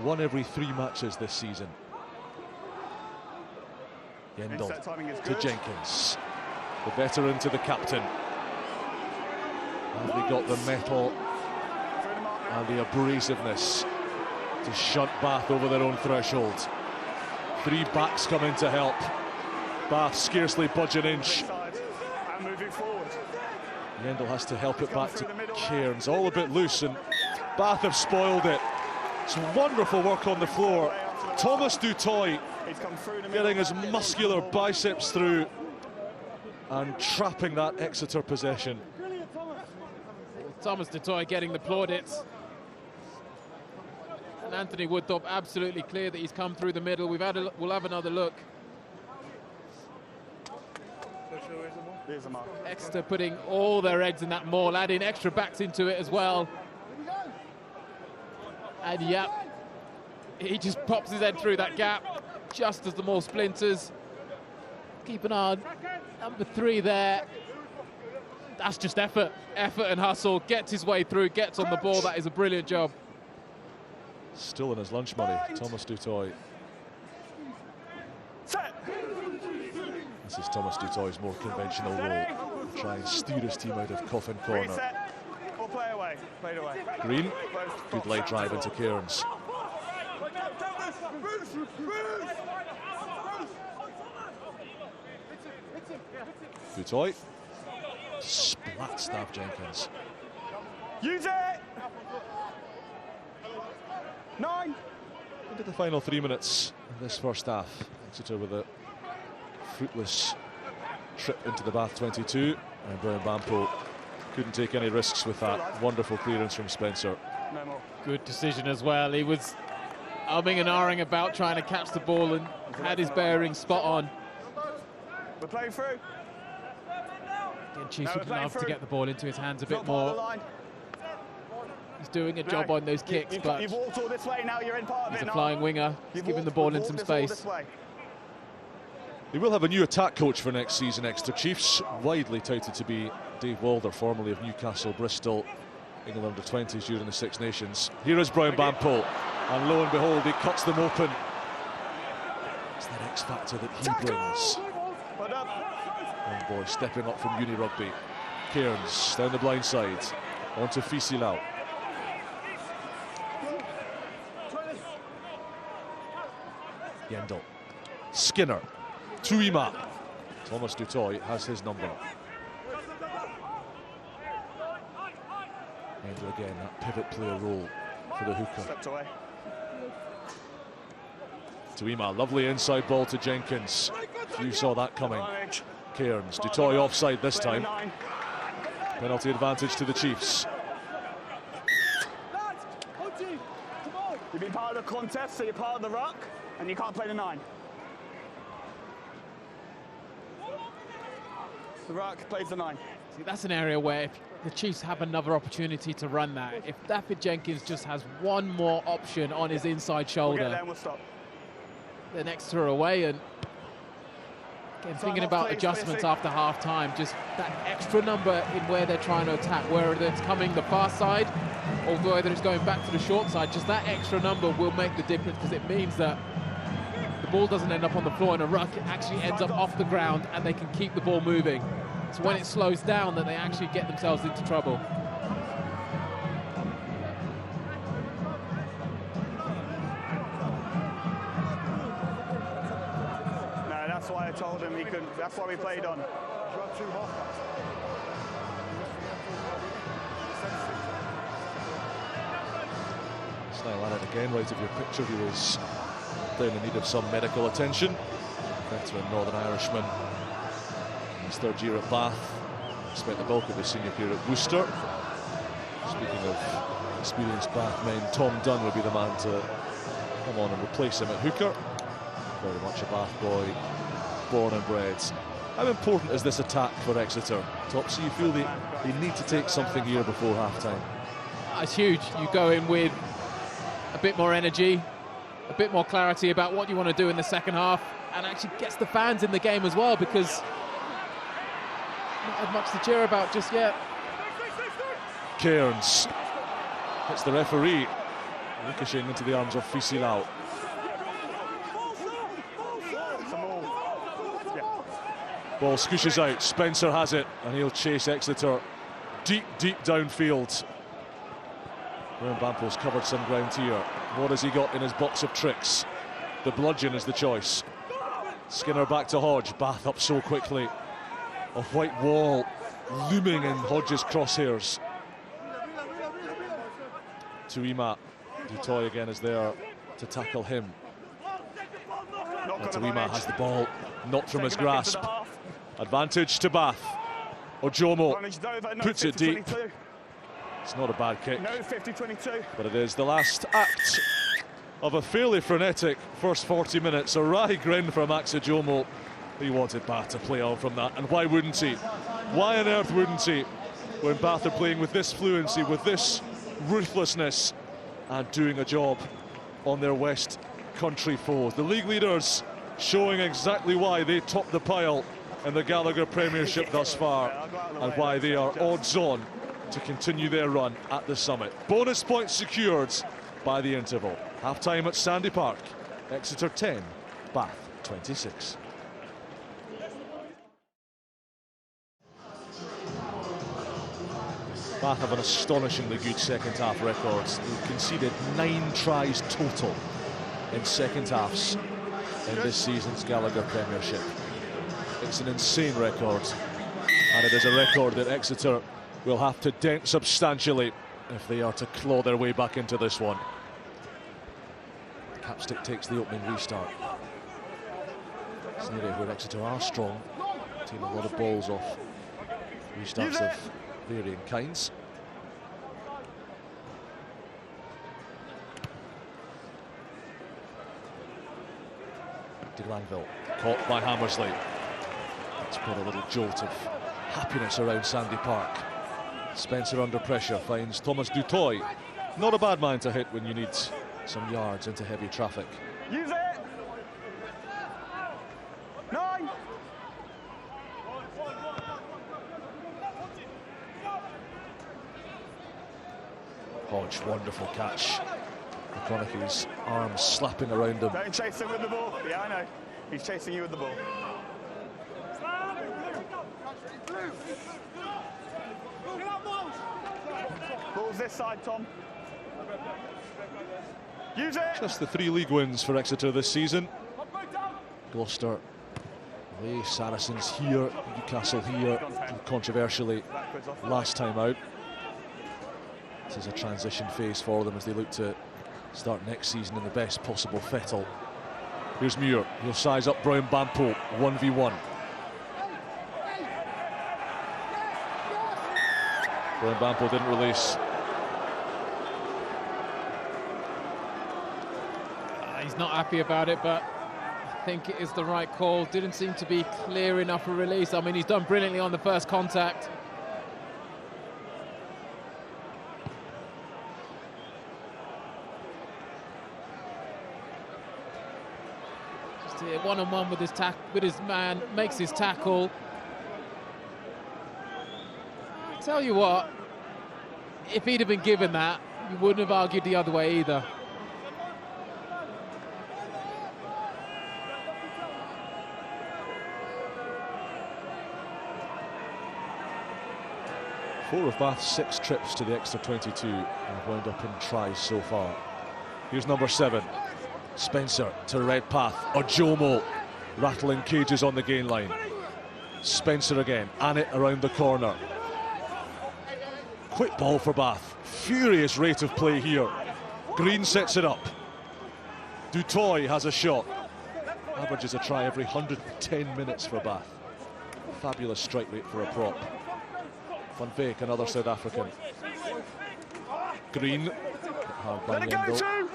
1 every 3 matches this season. Yendel to Jenkins, the veteran to the captain. Have they got the mettle and the abrasiveness to shunt Bath over their own threshold? 3 backs come in to help. Bath scarcely budge an inch. And moving forward. Yendel has to help it back to Cairns, all a bit loose, and Bath have spoiled it. It's wonderful work on the floor. Thomas Dutoy getting his muscular biceps through and trapping that Exeter possession. Thomas Dutoy getting the plaudits. And Anthony Woodthorpe absolutely clear that he's come through the middle. We'll have another look. Exeter putting all their eggs in that maul, adding extra backs into it as well. And yep, he just pops his head through that gap just as the maul splinters. Keep an eye on number 3 there. That's just effort and hustle. Gets his way through, gets on the ball. That is a brilliant job. Still in his lunch money, Thomas Dutoy. This is Thomas Dutoy's more conventional role. Try and steer his team out of coffin corner. Or play away. Play it away. Green, good late drive into Cairns. Dutoy splat stab Jenkins. Use it! 9! Into the final 3 minutes of this first half. Exeter with a fruitless trip into the Bath 22, and Brian Bampo couldn't take any risks with that. Wonderful clearance from Spencer. No more. Good decision as well. He was umming and ahhing about trying to catch the ball and had his bearings spot on. We're playing through. Again, Chiefs would love to get the ball into his hands a bit more. He's doing a job on those kicks, but you've walked all this way, now you're in part of it. He's a flying winger. He's giving the ball in some space. They will have a new attack coach for next season, Exeter Chiefs, widely touted to be Dave Walder, formerly of Newcastle, Bristol, England under-20s during the Six Nations. Here is Brian Bampo, and lo and behold, he cuts them open. It's that X factor that he brings. Young boy stepping up from uni rugby. Cairns down the blind side, onto Feyi-Waboso. Yendel, Skinner, Tuima. Thomas Dutoy has his number. Yendel again, that pivot player role for the hooker. Tuima, lovely inside ball to Jenkins. You saw that coming. Cairns, Dutoy offside this time. Penalty advantage to the Chiefs. You've been part of the contest, so you're part of the ruck, and you can't play the 9. The ruck plays the 9. See, that's an area where if the Chiefs have another opportunity to run that. If David Jenkins just has one more option on his inside shoulder, We'll get there and we'll stop. then Exeter are away. And again, thinking about adjustments after half-time, just that extra number in where they're trying to attack, whether it's coming the far side or whether it's going back to the short side, just that extra number will make the difference, because it means that the ball doesn't end up on the floor in a ruck, it actually ends up off the ground and they can keep the ball moving. So when it slows down, that they actually get themselves into trouble. No, that's why I told him he couldn't. That's why we played on. Style at it again, right of your picture. He was down in need of some medical attention. Veteran Northern Irishman. His third year at Bath. Spent the bulk of his senior career at Worcester. Speaking of experienced Bath men, Tom Dunn would be the man to come on and replace him at hooker. Very much a Bath boy, born and bred. How important is this attack for Exeter? Topsy, you feel they need to take something here before half-time? It's huge. You go in with a bit more energy, a bit more clarity about what you want to do in the second half, and actually gets the fans in the game as well, because not had much to cheer about just yet. Cairns hits the referee, ricocheting into the arms of Feyi-Waboso. Ball scooshes out, Spencer has it, and he'll chase Exeter deep downfield. Prem Bampo's covered some ground here. What has he got in his box of tricks? The bludgeon is the choice. Skinner back to Hodge, Bath up so quickly. A white wall looming in Hodge's crosshairs. Tuima, Dutoy again is there to tackle him. And Tuima has the ball, knocked from his grasp. Advantage to Bath. Ojomo puts it deep. It's not a bad kick, but it is the last act of a fairly frenetic first 40 minutes. A wry grin from Max Ojomo. He wanted Bath to play on from that, and why wouldn't he? Why on earth wouldn't he, when Bath are playing with this fluency, with this ruthlessness, and doing a job on their West Country foes. The league leaders showing exactly why they top the pile in the Gallagher Premiership thus far, and why they are odds on to continue their run at the summit. Bonus points secured by the interval. Half-time at Sandy Park. Exeter 10, Bath 26. Bath have an astonishingly good second half record. They've conceded 9 tries total in second halves in this season's Gallagher Premiership. It's an insane record, and it is a record that Exeter will have to dent substantially if they are to claw their way back into this one. Capstick takes the opening restart. It's an area where Exeter are strong, taking a lot of balls off restarts of varying kinds. De Glanville caught by Hammersley. It's put a little jolt of happiness around Sandy Park. Spencer under pressure finds Thomas Dutoy. Not a bad man to hit when you need some yards into heavy traffic. Use it! 9! Hodge, wonderful catch. McConaughey's arms slapping around him. Don't chase him with the ball. Yeah, I know. He's chasing you with the ball. Ball's this side, Tom. Use it! Just the 3 league wins for Exeter this season. Gloucester away, Saracens here, Newcastle here, controversially last time out. This is a transition phase for them as they look to start next season in the best possible fettle. Here's Muir, he'll size up Brown Bampo, 1v1. Brown Bampo didn't release. He's not happy about it, but think it is the right call. Didn't seem to be clear enough a release. I mean, he's done brilliantly on the first contact. Just here, one-on-one with his man, makes his tackle. Tell you what, if he'd have been given that, you wouldn't have argued the other way either. Four of Bath's 6 trips to the Exeter 22 have wound up in tries so far. Here's number 7, Spencer to Redpath. Ojomo rattling cages on the gain line. Spencer again, and it around the corner. Quick ball for Bath. Furious rate of play here. Green sets it up. Dutoy has a shot. Averages a try every 110 minutes for Bath. Fabulous strike rate for a prop. Van Beek, another South African. Green. Hard by Yendo.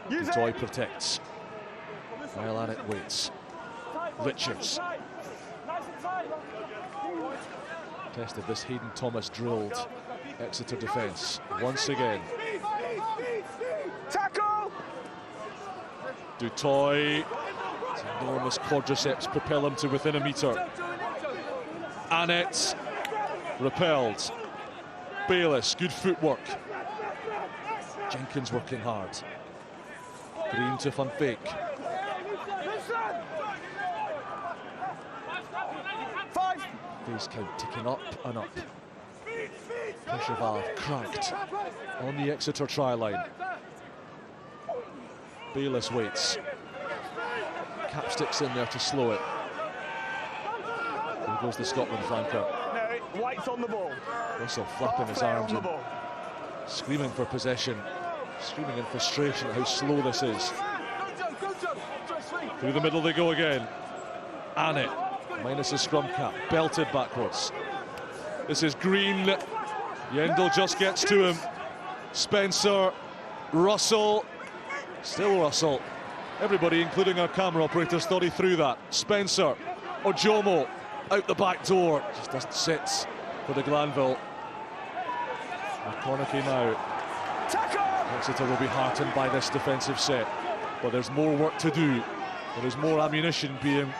Dutoy protects. While Annett waits. Richards. Tested this Hayden Thomas drilled Exeter defence once again. Tackle! Dutoy, his enormous quadriceps propel him to within a metre. Annett repelled. Bayliss, good footwork. Jenkins working hard. Green to Van Beek. Base count ticking up and up. Pressure valve cracked on the Exeter try line. Bayliss waits. Capsticks in there to slow it. There goes the Scotland flanker. No, White's on the ball. Russell flapping his arms and screaming for possession, screaming in frustration at how slow this is. Through the middle they go again. Annett, minus a scrum cap, belted backwards. This is Green. Yendel just gets to him. Spencer, Russell, still Russell. Everybody, including our camera operators, thought he threw that. Spencer, Ojomo, out the back door. Just doesn't sit for the Glanville. McConaughey now. Exeter will be heartened by this defensive set, but there's more work to do. There is more ammunition being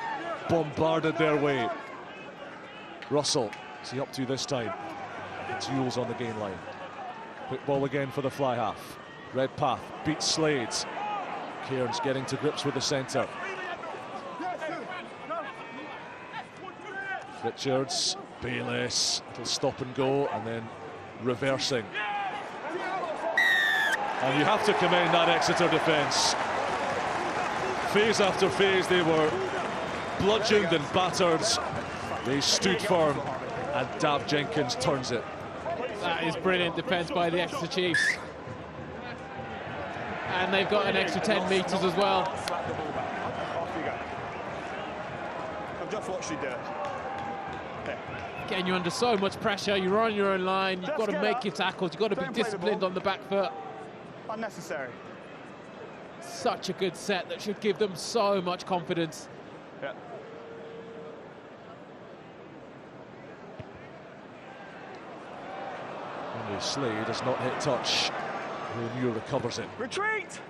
bombarded their way. Russell, what's he up to this time? It's Yules on the gain line. Quick ball again for the fly half. Redpath beats Slades. Cairns getting to grips with the centre. Richards, Bayliss, it'll stop and go, and then reversing. And you have to commend that Exeter defence. Phase after phase they were bludgeoned and battered. They stood firm, and Dav Jenkins turns it. That is brilliant defence by the Exeter Chiefs. And they've got an extra 10 metres as well. Off you go. I've just watched you do it. Again, you're under so much pressure, you're on your own line, you've got to make your tackles, you've got to be disciplined on the back foot. Unnecessary. Such a good set that should give them so much confidence. Yeah. Only Slade does not hit touch. Muir recovers it. Retreat!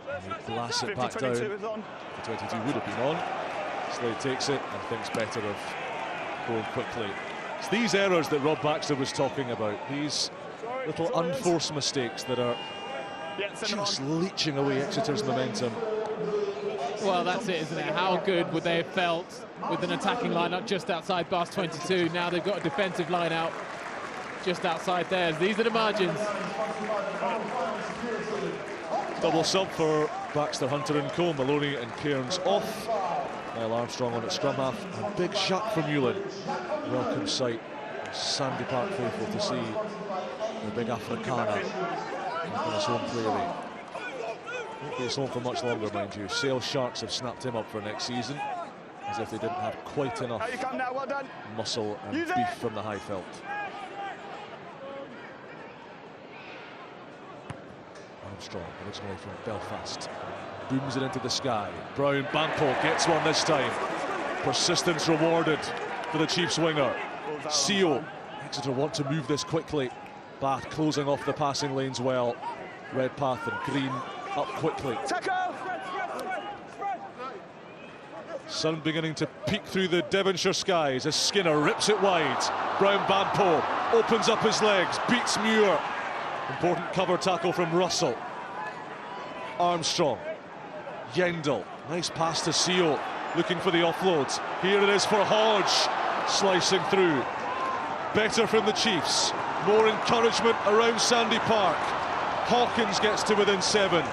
And he blasts it back down. Is on. The 22 would have been on. Slade takes it and thinks better of going quickly. It's these errors that Rob Baxter was talking about. These little unforced mistakes that are just leeching away Exeter's momentum. Well, that's it, isn't it? How good would they have felt with an attacking line-up just outside Bath's 22? Now they've got a defensive line out just outside theirs. These are the margins. Double sub for Baxter, Hunter and Co. Maloney and Cairns off. Niall Armstrong on at scrum half. And big shot from Newland. Welcome sight. Sandy Park faithful to see the big Afrikaner on his home play. Won't be his home for much longer, mind you. Sale Sharks have snapped him up for next season, as if they didn't have quite enough muscle and beef from the Highveld. Armstrong, originally from Belfast, booms it into the sky. Brown Bampo gets one this time. Persistence rewarded for the Chiefs winger. Seo, Exeter want to move this quickly. Bath closing off the passing lanes well. Redpath and Green up quickly. Sun beginning to peek through the Devonshire skies as Skinner rips it wide. Brown Bampo opens up his legs, beats Muir. Important cover tackle from Russell. Armstrong, Yendall, nice pass to Seo, looking for the offload. Here it is for Hodge, slicing through. Better from the Chiefs, more encouragement around Sandy Park. Hawkins gets to within 7.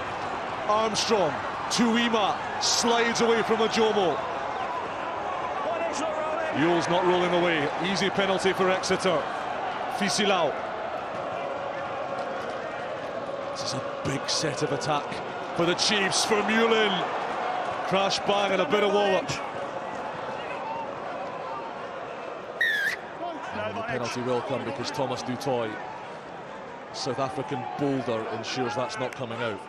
Armstrong, Tuima slides away from Ajomo. Yule's not rolling away. Easy penalty for Exeter. Feyi-Waboso. This is a big set of attack for the Chiefs, for Mullen. Crash bang and a bit of wallop. And the penalty will come because Thomas Dutoy, South African boulder, ensures that's not coming out.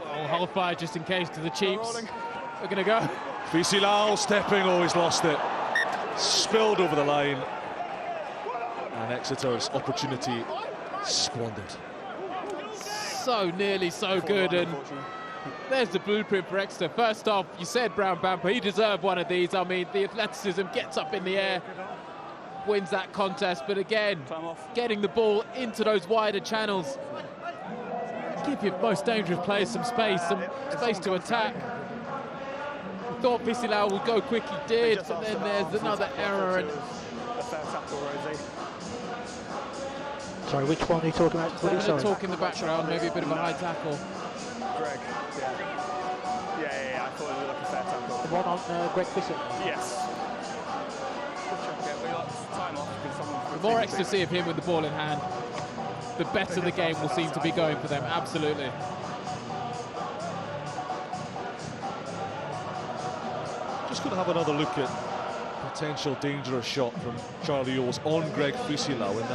Well, hold fire just in case to the Chiefs. We're going to go. Feyi-Waboso stepping, oh, he's lost it. Spilled over the line. And Exeter's opportunity squandered. So nearly so good, and there's the blueprint for Exeter. First off, you said Brown Bampo, he deserved one of these. I mean, the athleticism, gets up in the air, wins that contest, but again, getting the ball into those wider channels, give your most dangerous players some space to attack. We thought Feyi-Waboso would go quick, he did, but then there's another error. And sorry, which one are you talking about? Sorry. Talk in the background, maybe a bit of a high tackle. Greg, yeah, I thought it looked like a fair tackle. The one on Greg Bissett? Yes. The more ecstasy of him with the ball in hand, the better the game will seem to be going for them, absolutely. Just going to have another look at potential dangerous shot from Charlie Owes on Greg Feyi-Waboso in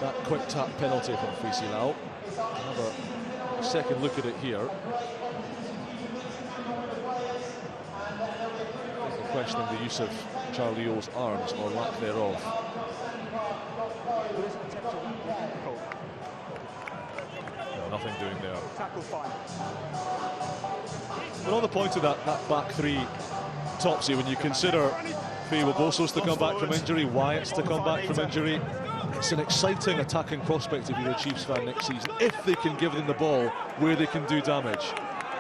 that quick tap penalty from Feyi-Waboso. Have a second look at it here. Questioning the use of Charlie Owes' arms or lack thereof. No, nothing doing there. Tackle fine. But on the point of that back three, Topsy, when you consider Feyi-Waboso's to come back from injury, Wyatt's to come back from injury, it's an exciting attacking prospect if you're a Chiefs fan next season, if they can give them the ball where they can do damage.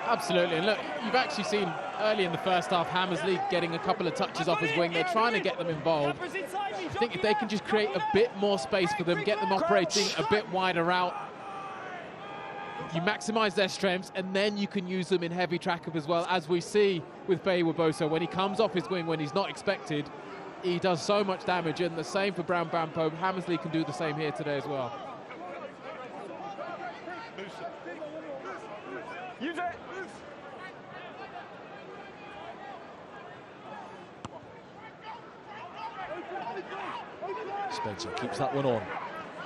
Absolutely, and look, you've actually seen early in the first half Hammersley getting a couple of touches off his wing. They're trying to get them involved. I think if they can just create a bit more space for them, get them operating a bit wider out, you maximise their strengths, and then you can use them in heavy track-up as well, as we see with Feyi-Waboso. When he comes off his wing when he's not expected, he does so much damage, and the same for Brown Bampo. Hammersley can do the same here today as well. Use it. Spencer keeps that one on.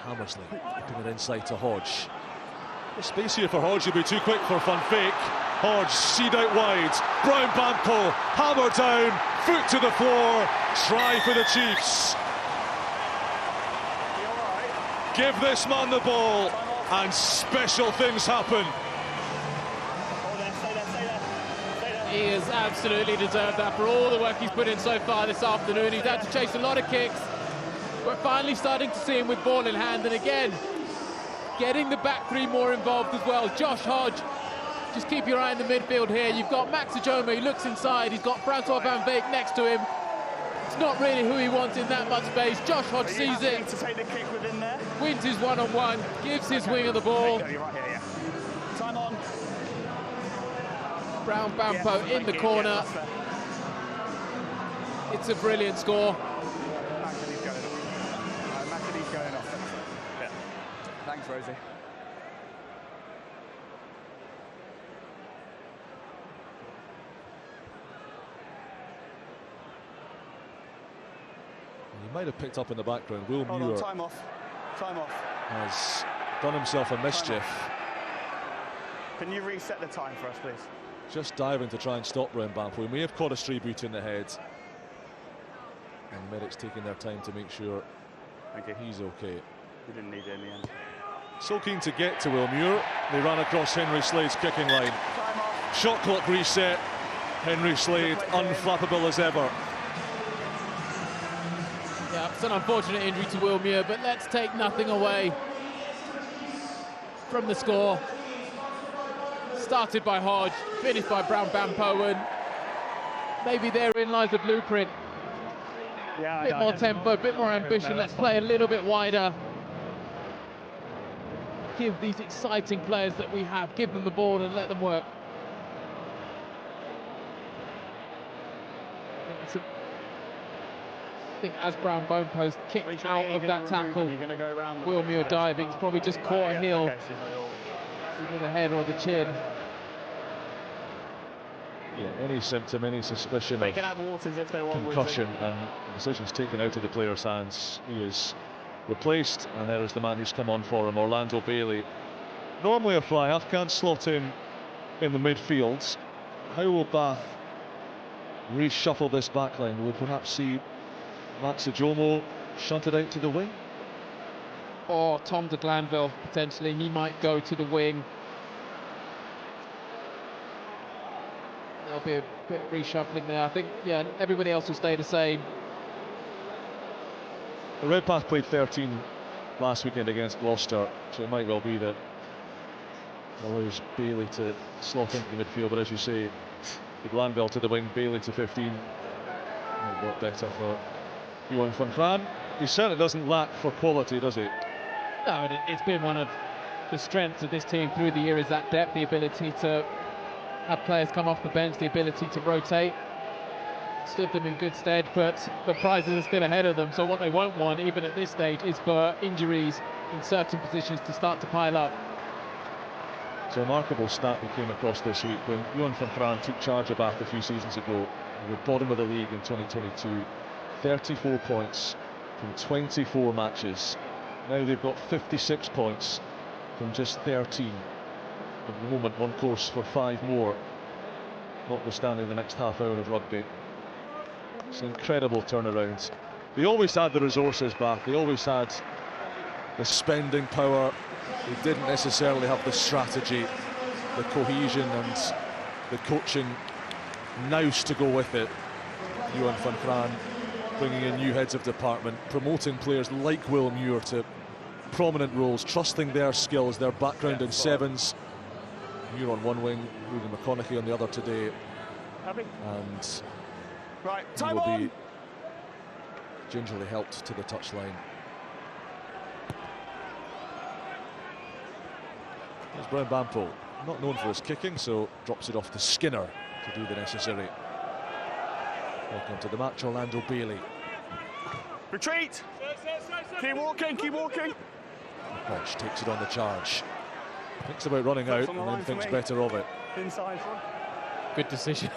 Hammersley putting it inside to Hodge. The space here for Hodge will be too quick for Van Fake. Hodge seed out wide. Brown Bampo, hammer down, foot to the floor. Try for the Chiefs. Give this man the ball, and special things happen. He has absolutely deserved that for all the work he's put in so far this afternoon. He's had to chase a lot of kicks. We're finally starting to see him with ball in hand, and again, getting the back three more involved as well. Josh Hodge, just keep your eye in the midfield here. You've got Max Ajomo, he looks inside. He's got Francois Van Beek next to him. It's not really who he wants in that much space. Josh Hodge sees it. To take the kick within there. Wins his one-on-one, gives his winger the ball. You're right here, yeah. Time on. Brown Bampo in the corner. It's a brilliant score. He's going off. Yeah. Thanks, Rosie. You might have picked up in the background, Will Hold Muir on, time off. Time off. has done himself a mischief. Can you reset the time for us, please? Just diving to try and stop Prem. We may have caught a stray boot in the head. And Merrick's taking their time to make sure he's okay. We didn't need it in the end. So keen to get to Wilmuir. They ran across Henry Slade's kicking line. Time off. Shot clock reset. Henry Slade unflappable as ever. Yeah, it's an unfortunate injury to Wilmuir, but let's take nothing away from the score. Started by Hodge, finished by Brown Bampoen. Maybe therein lies the blueprint. Yeah, A bit more tempo, a bit more ambition. Let's play a little bit wider. Give these exciting players that we have, give them the ball and let them work. I think as Brown Bampoen kicked out of that tackle, Wilmuir diving, he's probably just caught a heel, either the head or the chin. Yeah, any symptom, any suspicion of concussion, and the decision's taken out of the player's hands. He is replaced, and there is the man who's come on for him, Orlando Bailey. Normally a fly-half, can't slot in the midfield. How will Bath reshuffle this backline? Will we perhaps see Max Ajomo shunted out to the wing? Or Tom de Glanville, potentially, he might go to the wing. There'll be a bit of reshuffling there. I think, yeah, everybody else will stay the same. The Redpath played 13 last weekend against Gloucester, so it might well be that allows Bailey to slot into the midfield, but as you say, the Glanville to the wing, Bailey to 15. Might work better for Johan van Graan. He certainly doesn't lack for quality, does he? No, it's been one of the strengths of this team through the year, is that depth, the ability to have players come off the bench, the ability to rotate. Stood them in good stead, but the prizes are still ahead of them, so what they won't want, even at this stage, is for injuries in certain positions to start to pile up. It's a remarkable stat we came across this week when Johan van Graan took charge of Bath a few seasons ago. They were bottom of the league in 2022, 34 points from 24 matches. Now they've got 56 points from just 13. At the moment on course for 5 more, notwithstanding the next half hour of rugby. It's an incredible turnaround. They always had the resources, Bath. They always had the spending power. They didn't necessarily have the strategy, the cohesion and the coaching nous to go with it. Johan van Graan bringing in new heads of department, promoting players like Wilmuir to prominent roles, trusting their skills, their background in sevens. Muir on one wing, Ruben McConaughey on the other today. And right, he time will on. be gingerly helped to the touchline. There's Brown Bampoe, not known for his kicking, so drops it off to Skinner to do the necessary. Welcome to the match, Orlando Bailey. Retreat. Keep walking, keep walking. Hodge takes it on the charge. Thinks about running out and then thinks better of it. Inside. Good decision.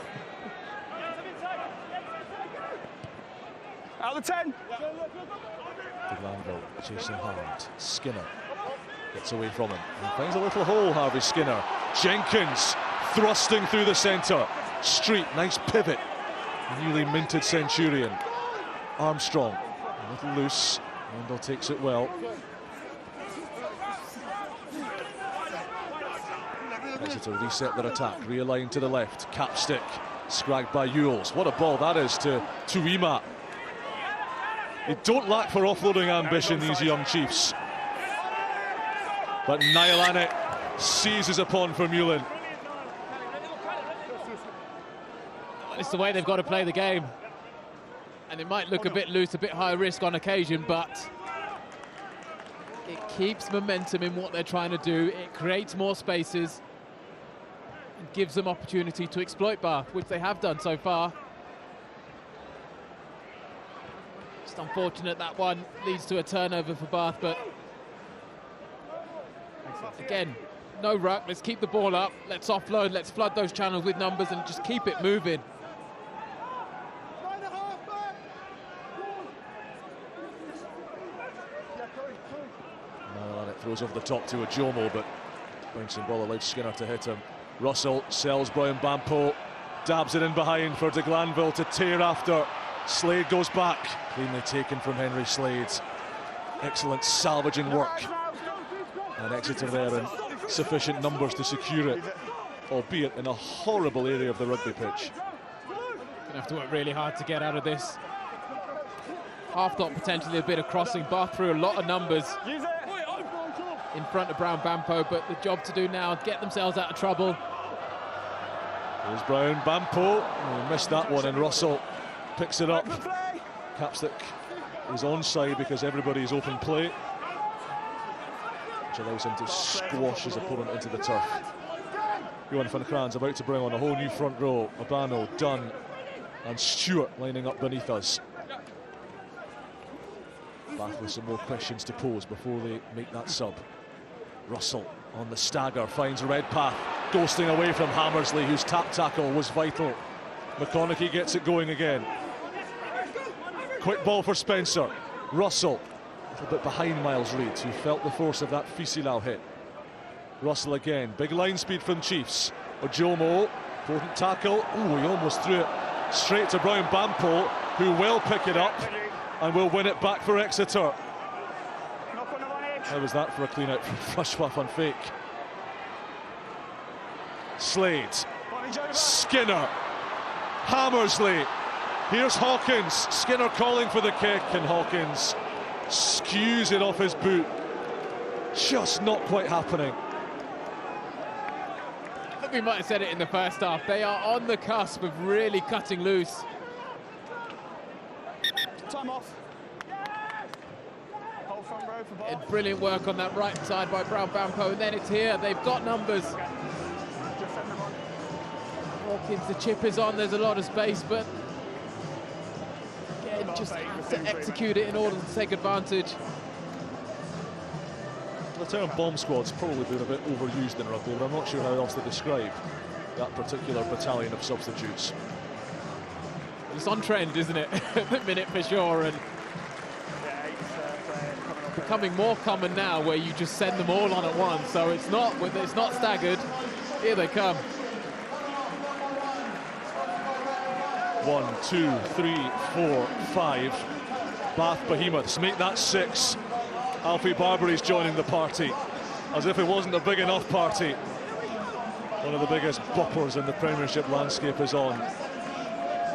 Out of 10. De Glanville chasing hard. Skinner gets away from him and finds a little hole, Harvey Skinner. Jenkins thrusting through the centre. Street, nice pivot. Newly minted Centurion. Armstrong, a little loose. Wendell takes it well. Exeter reset their attack, realigned to the left. Capstick, scragged by Ewells. What a ball that is to Tuima. They don't lack for offloading ambition, these young Chiefs. But Nyalanek seizes upon Vermeulen. It's the way they've got to play the game. And it might look a bit loose, a bit high risk on occasion, but it keeps momentum in what they're trying to do. It creates more spaces and gives them opportunity to exploit Bath, which they have done so far. Just unfortunate that one leads to a turnover for Bath, but again, no ruck. Let's keep the ball up. Let's offload. Let's flood those channels with numbers and just keep it moving. goes over the top to Ajomo, but bouncing ball allowed Skinner to hit him. Russell sells Brian Bampo, dabs it in behind for de Glanville to tear after. Slade goes back, cleanly taken from Henry Slade. Excellent salvaging work, and Exeter there in sufficient numbers to secure it, albeit in a horrible area of the rugby pitch. Gonna have to work really hard to get out of this. Half thought potentially a bit of crossing. Bath through a lot of numbers in front of Brown Bampo, but the job to do now is get themselves out of trouble. Here's Brown Bampo, missed that one, and Russell picks it up. Capstick is onside because everybody's open play, which allows him to squash his opponent into the turf. Johan van Kraan's about to bring on a whole new front row. Abano, Dunn and Stewart lining up beneath us. Bath with some more questions to pose before they make that sub. Russell on the stagger, finds Redpath, ghosting away from Hammersley, whose tap tackle was vital. McConaughey gets it going again. Quick ball for Spencer. Russell a bit behind Miles Reid, who felt the force of that Fisilau hit. Russell again, big line speed from Chiefs. Ojomo, important tackle. Ooh, he almost threw it straight to Brian Bampo, who will pick it up and will win it back for Exeter. How was that for a clean out from Rushworth on fake? Slade, Skinner, Hammersley. Here's Hawkins. Skinner calling for the kick, and Hawkins skews it off his boot. Just not quite happening. I think we might have said it in the first half. They are on the cusp of really cutting loose. Time off. Whole front row for ball. Brilliant work on that right side by Brown Bampo, and then it's here. They've got numbers. Just send them on. Hawkins, the chip is on. There's a lot of space, but again, just have to execute it in order to take advantage. The term bomb squad's probably been a bit overused in rugby, but I'm not sure how else to describe that particular battalion of substitutes. It's on trend, isn't it? At the minute for sure, and becoming more common now, where you just send them all on at once. So it's not staggered. Here they come. 1, 2, 3, 4, 5. Bath Behemoths make that 6. Alfie Barbary's joining the party, as if it wasn't a big enough party. One of the biggest boppers in the Premiership landscape is on.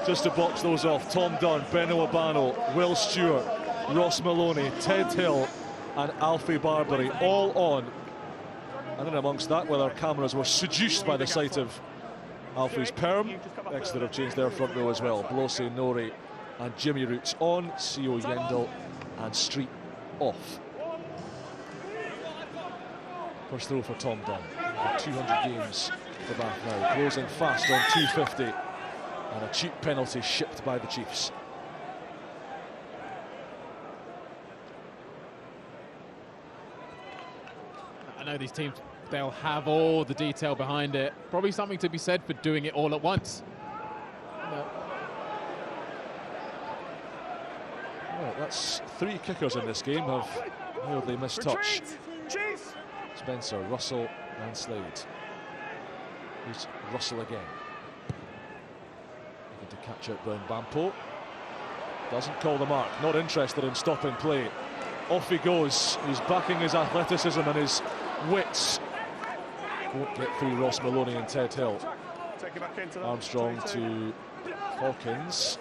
Just to box those off, Tom Dunn, Benno Abano, Will Stewart, Ross Maloney, Ted Hill and Alfie Barbary all on. And then amongst that, well, our cameras were seduced by the sight of Alfie's perm. Exeter have changed their front row as well. Blose, Nori and Jimmy Roots on, CO Yendel and Street off. First throw for Tom Dunn. 200 games for Bath now, closing fast on 250, and a cheap penalty shipped by the Chiefs. I know these teams, they'll have all the detail behind it. Probably something to be said for doing it all at once. No. Well, that's 3 kickers in this game. How have they missed touch? Spencer, Russell and Slade. Here's Russell again. Looking to catch out Brown Bampo. Doesn't call the mark, not interested in stopping play. Off he goes. He's backing his athleticism and his wits. Won't get through Ross Maloney and Ted Hill. Armstrong to Hawkins.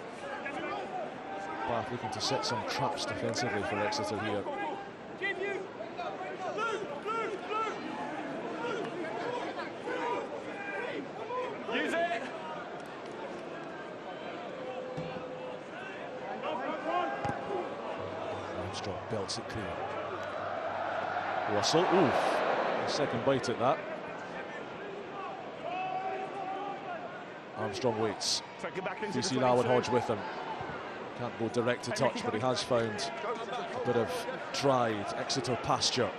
Bath looking to set some traps defensively for Exeter here. Use it. Armstrong belts it clear. Russell, oof, a second bite at that. Armstrong waits. Feyi-Waboso and Hodge with him. Can't go direct to touch, but he has found a bit of dried Exeter pasture.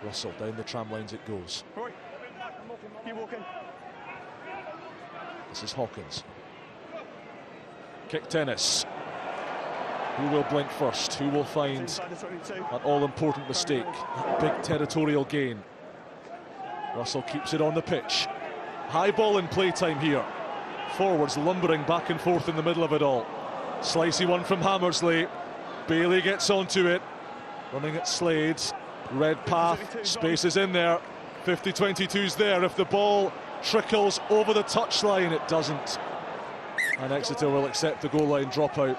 Russell down the tram lines it goes. Keep walking. This is Hawkins. Kick tennis. Who will blink first? Who will find that all-important mistake, that big territorial gain? Russell keeps it on the pitch. High ball in playtime here. Forwards lumbering back and forth in the middle of it all. Slicey one from Hammersley. Bailey gets onto it. Running at Slade. Red path, space is in there. 50-22's there. If the ball trickles over the touchline, it doesn't. And Exeter will accept the goal line dropout.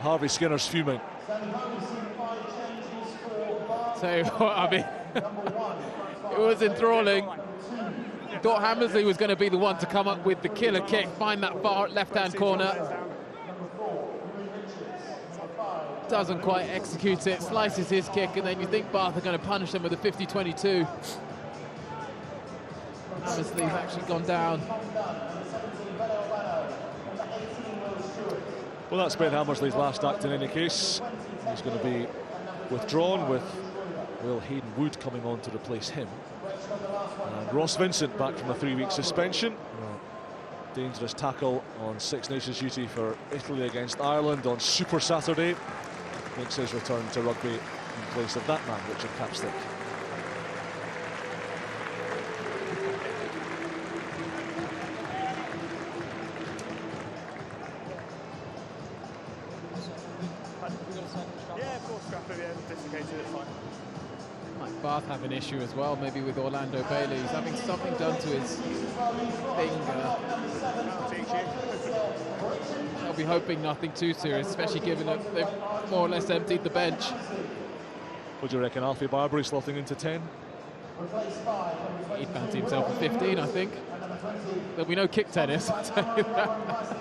Harvey Skinner's fuming. So, I mean, it was enthralling. Thought Hammersley was going to be the one to come up with the killer kick, find that far left-hand corner. Doesn't quite execute it, slices his kick, and then you think Bath are going to punish them with a 50-22. Hammersley's actually gone down. Well, that's Ben Hammersley's last act in any case. He's going to be withdrawn with Will Hayden Wood coming on to replace him. And Ross Vincent back from a 3-week suspension. Dangerous tackle on Six Nations duty for Italy against Ireland on Super Saturday. Makes his return to rugby in place of that man, Richard Capstick. Yeah, of course, scrap of dislocated, it's fine. Might Bath have an issue as well, maybe with Orlando Bailey. He's having something done to his finger. I'll be hoping nothing too serious, especially given that they've more or less emptied the bench. What do you reckon, Alfie Barbary slotting into 10? He'd fancy himself a 15, I think. There'll be no kick tennis, I'll tell you that.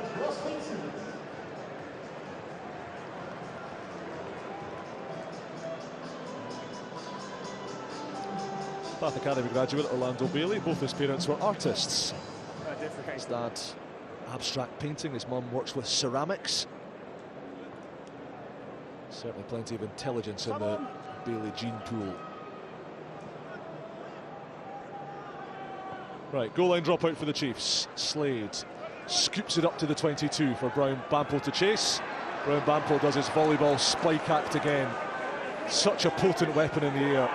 Bath Academy graduate Orlando Bailey. Both his parents were artists. His dad, abstract painting. His mum works with ceramics. Certainly plenty of intelligence in the Bailey gene pool. Right, goal line dropout for the Chiefs. Slade scoops it up to the 22 for Brown Bample to chase. Brown Bample does his volleyball spike act again. Such a potent weapon in the air.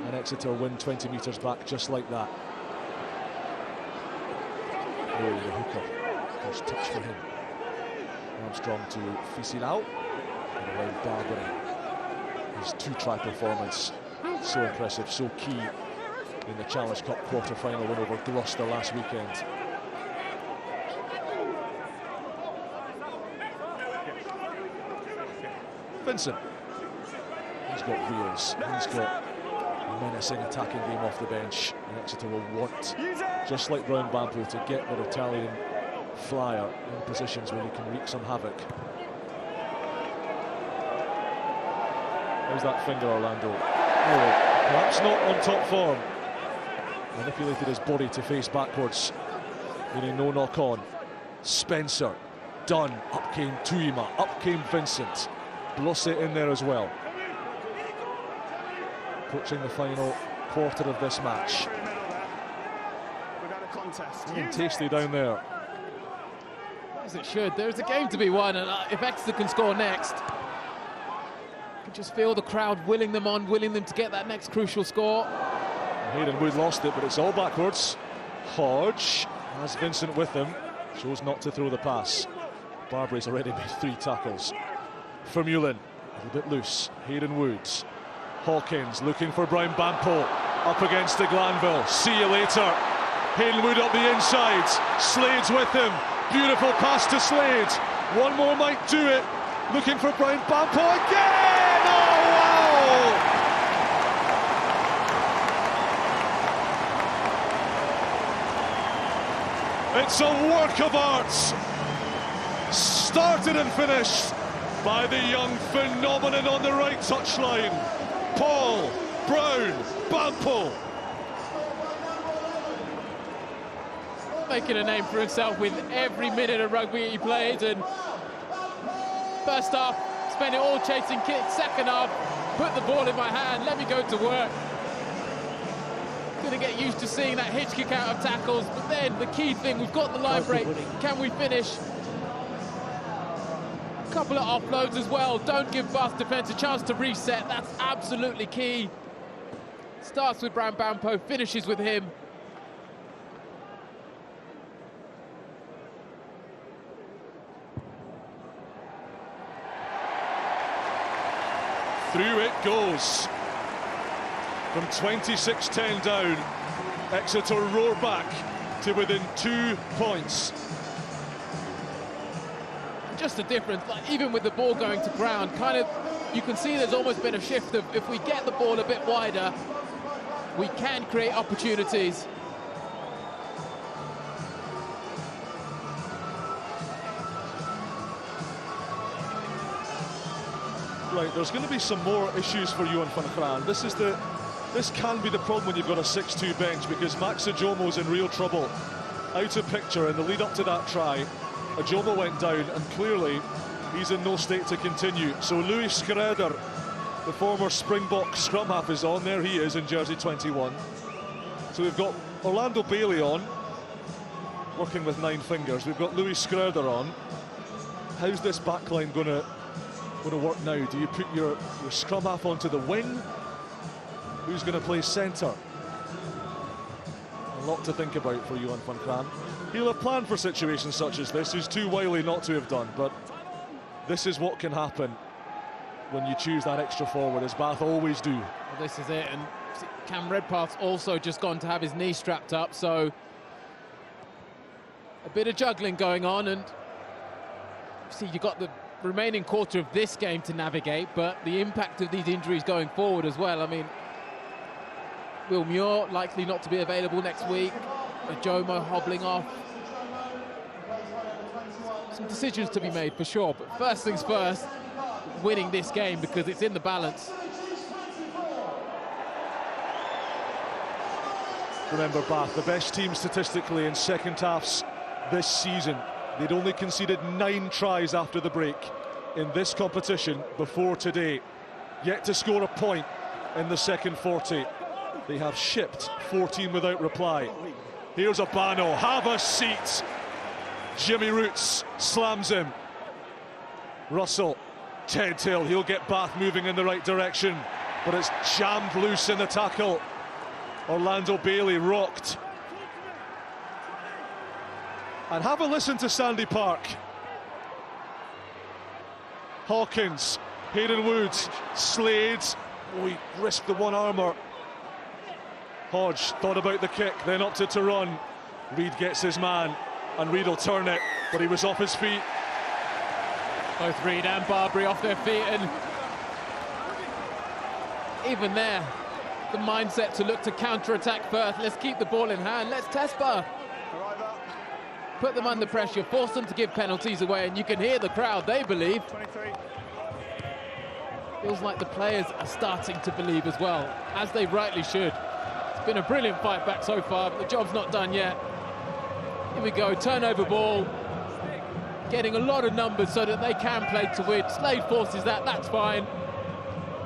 And Exeter win 20 metres back just like that. Oh, the hooker. First touch for him. Armstrong to Feyi-Waboso. And around Barbary. His 2-try performance. So impressive, so key in the Challenge Cup quarter-final win over Gloucester last weekend. Vincent. He's got wheels. He's got menacing attacking game off the bench, and Exeter will want, just like Brown Bample, to get their Italian flyer in positions where he can wreak some havoc. How's that finger, Orlando? Oh, perhaps not on top form. Manipulated his body to face backwards, meaning no knock on. Spencer, done. Up came Tuima, up came Vincent. Blosse in there as well. Approaching the final quarter of this match. Tasty down there. As it should. There's a game to be won, and if Exeter can score next, you can just feel the crowd willing them on, willing them to get that next crucial score. Hayden Wood lost it, but it's all backwards. Hodge has Vincent with him, chose not to throw the pass. Barbary's already made 3 tackles. Vermeulen, a little bit loose. Hayden Woods. Hawkins looking for Brown Bample, up against the Glanville. See you later. Hayden Wood up the inside. Slade's with him. Beautiful pass to Slade. One more might do it. Looking for Brown Bample again. Oh wow! It's a work of art. Started and finished by the young phenomenon on the right touchline. Paul Brown Bample. Making a name for himself with every minute of rugby he played, and first half spent it all chasing kicks, second half put the ball in my hand, let me go to work. Gonna get used to seeing that hitch kick out of tackles, but then the key thing, we've got the line break, can we finish? Couple of offloads as well. Don't give Bath's defence a chance to reset. That's absolutely key. Starts with Brambanpo, finishes with him. Through it goes. From 26-10 down, Exeter roar back to within 2 points. Just a difference, like even with the ball going to ground, kind of, you can see there's almost been a shift of, if we get the ball a bit wider, we can create opportunities. Right, there's going to be some more issues for you on Van. This can be the problem when you've got a 6-2 bench, because Max Ajomo's in real trouble. Out of picture in the lead up to that try. Ajomo went down, and clearly he's in no state to continue. So Louis Schroeder, the former Springbok scrum half, is on. There he is in jersey 21. So we've got Orlando Bailey on, working with 9 fingers. We've got Louis Schroeder on. How's this backline going to work now? Do you put your scrum half onto the wing? Who's going to play centre? A lot to think about for Johan van Kraan. He'll have planned for situations such as this. He's too wily not to have done, but this is what can happen when you choose that extra forward, as Bath always do. Well, this is it, and Cam Redpath's also just gone to have his knee strapped up, so a bit of juggling going on, and see, you've got the remaining quarter of this game to navigate, but the impact of these injuries going forward as well. I mean, Will Muir likely not to be available next week. Ajomo hobbling off. Some decisions to be made for sure, but first things first, winning this game because it's in the balance. Remember, Bath, the best team statistically in second halves this season. They'd only conceded 9 tries after the break in this competition before today. Yet to score a point in the second 40. They have shipped 14 without reply. Here's Abano, have a seat. Jimmy Roots slams him. Russell, Ted Hill, he'll get Bath moving in the right direction, but it's jammed loose in the tackle. Orlando Bailey rocked. And have a listen to Sandy Park. Hawkins, Hayden Woods, Slade. Oh, he risked the one-armer. Hodge thought about the kick, then opted to run. Reid gets his man, and Reid will turn it, but he was off his feet. Both Reid and Barbary off their feet, and even there, the mindset to look to counter-attack first. Let's keep the ball in hand, let's test Bath. Put them under pressure, force them to give penalties away, and you can hear the crowd, they believe. 23. Feels like the players are starting to believe as well, as they rightly should. It's been a brilliant fight back so far, but the job's not done yet. Here we go, turnover ball. Getting a lot of numbers so that they can play to win. Slade forces that, that's fine.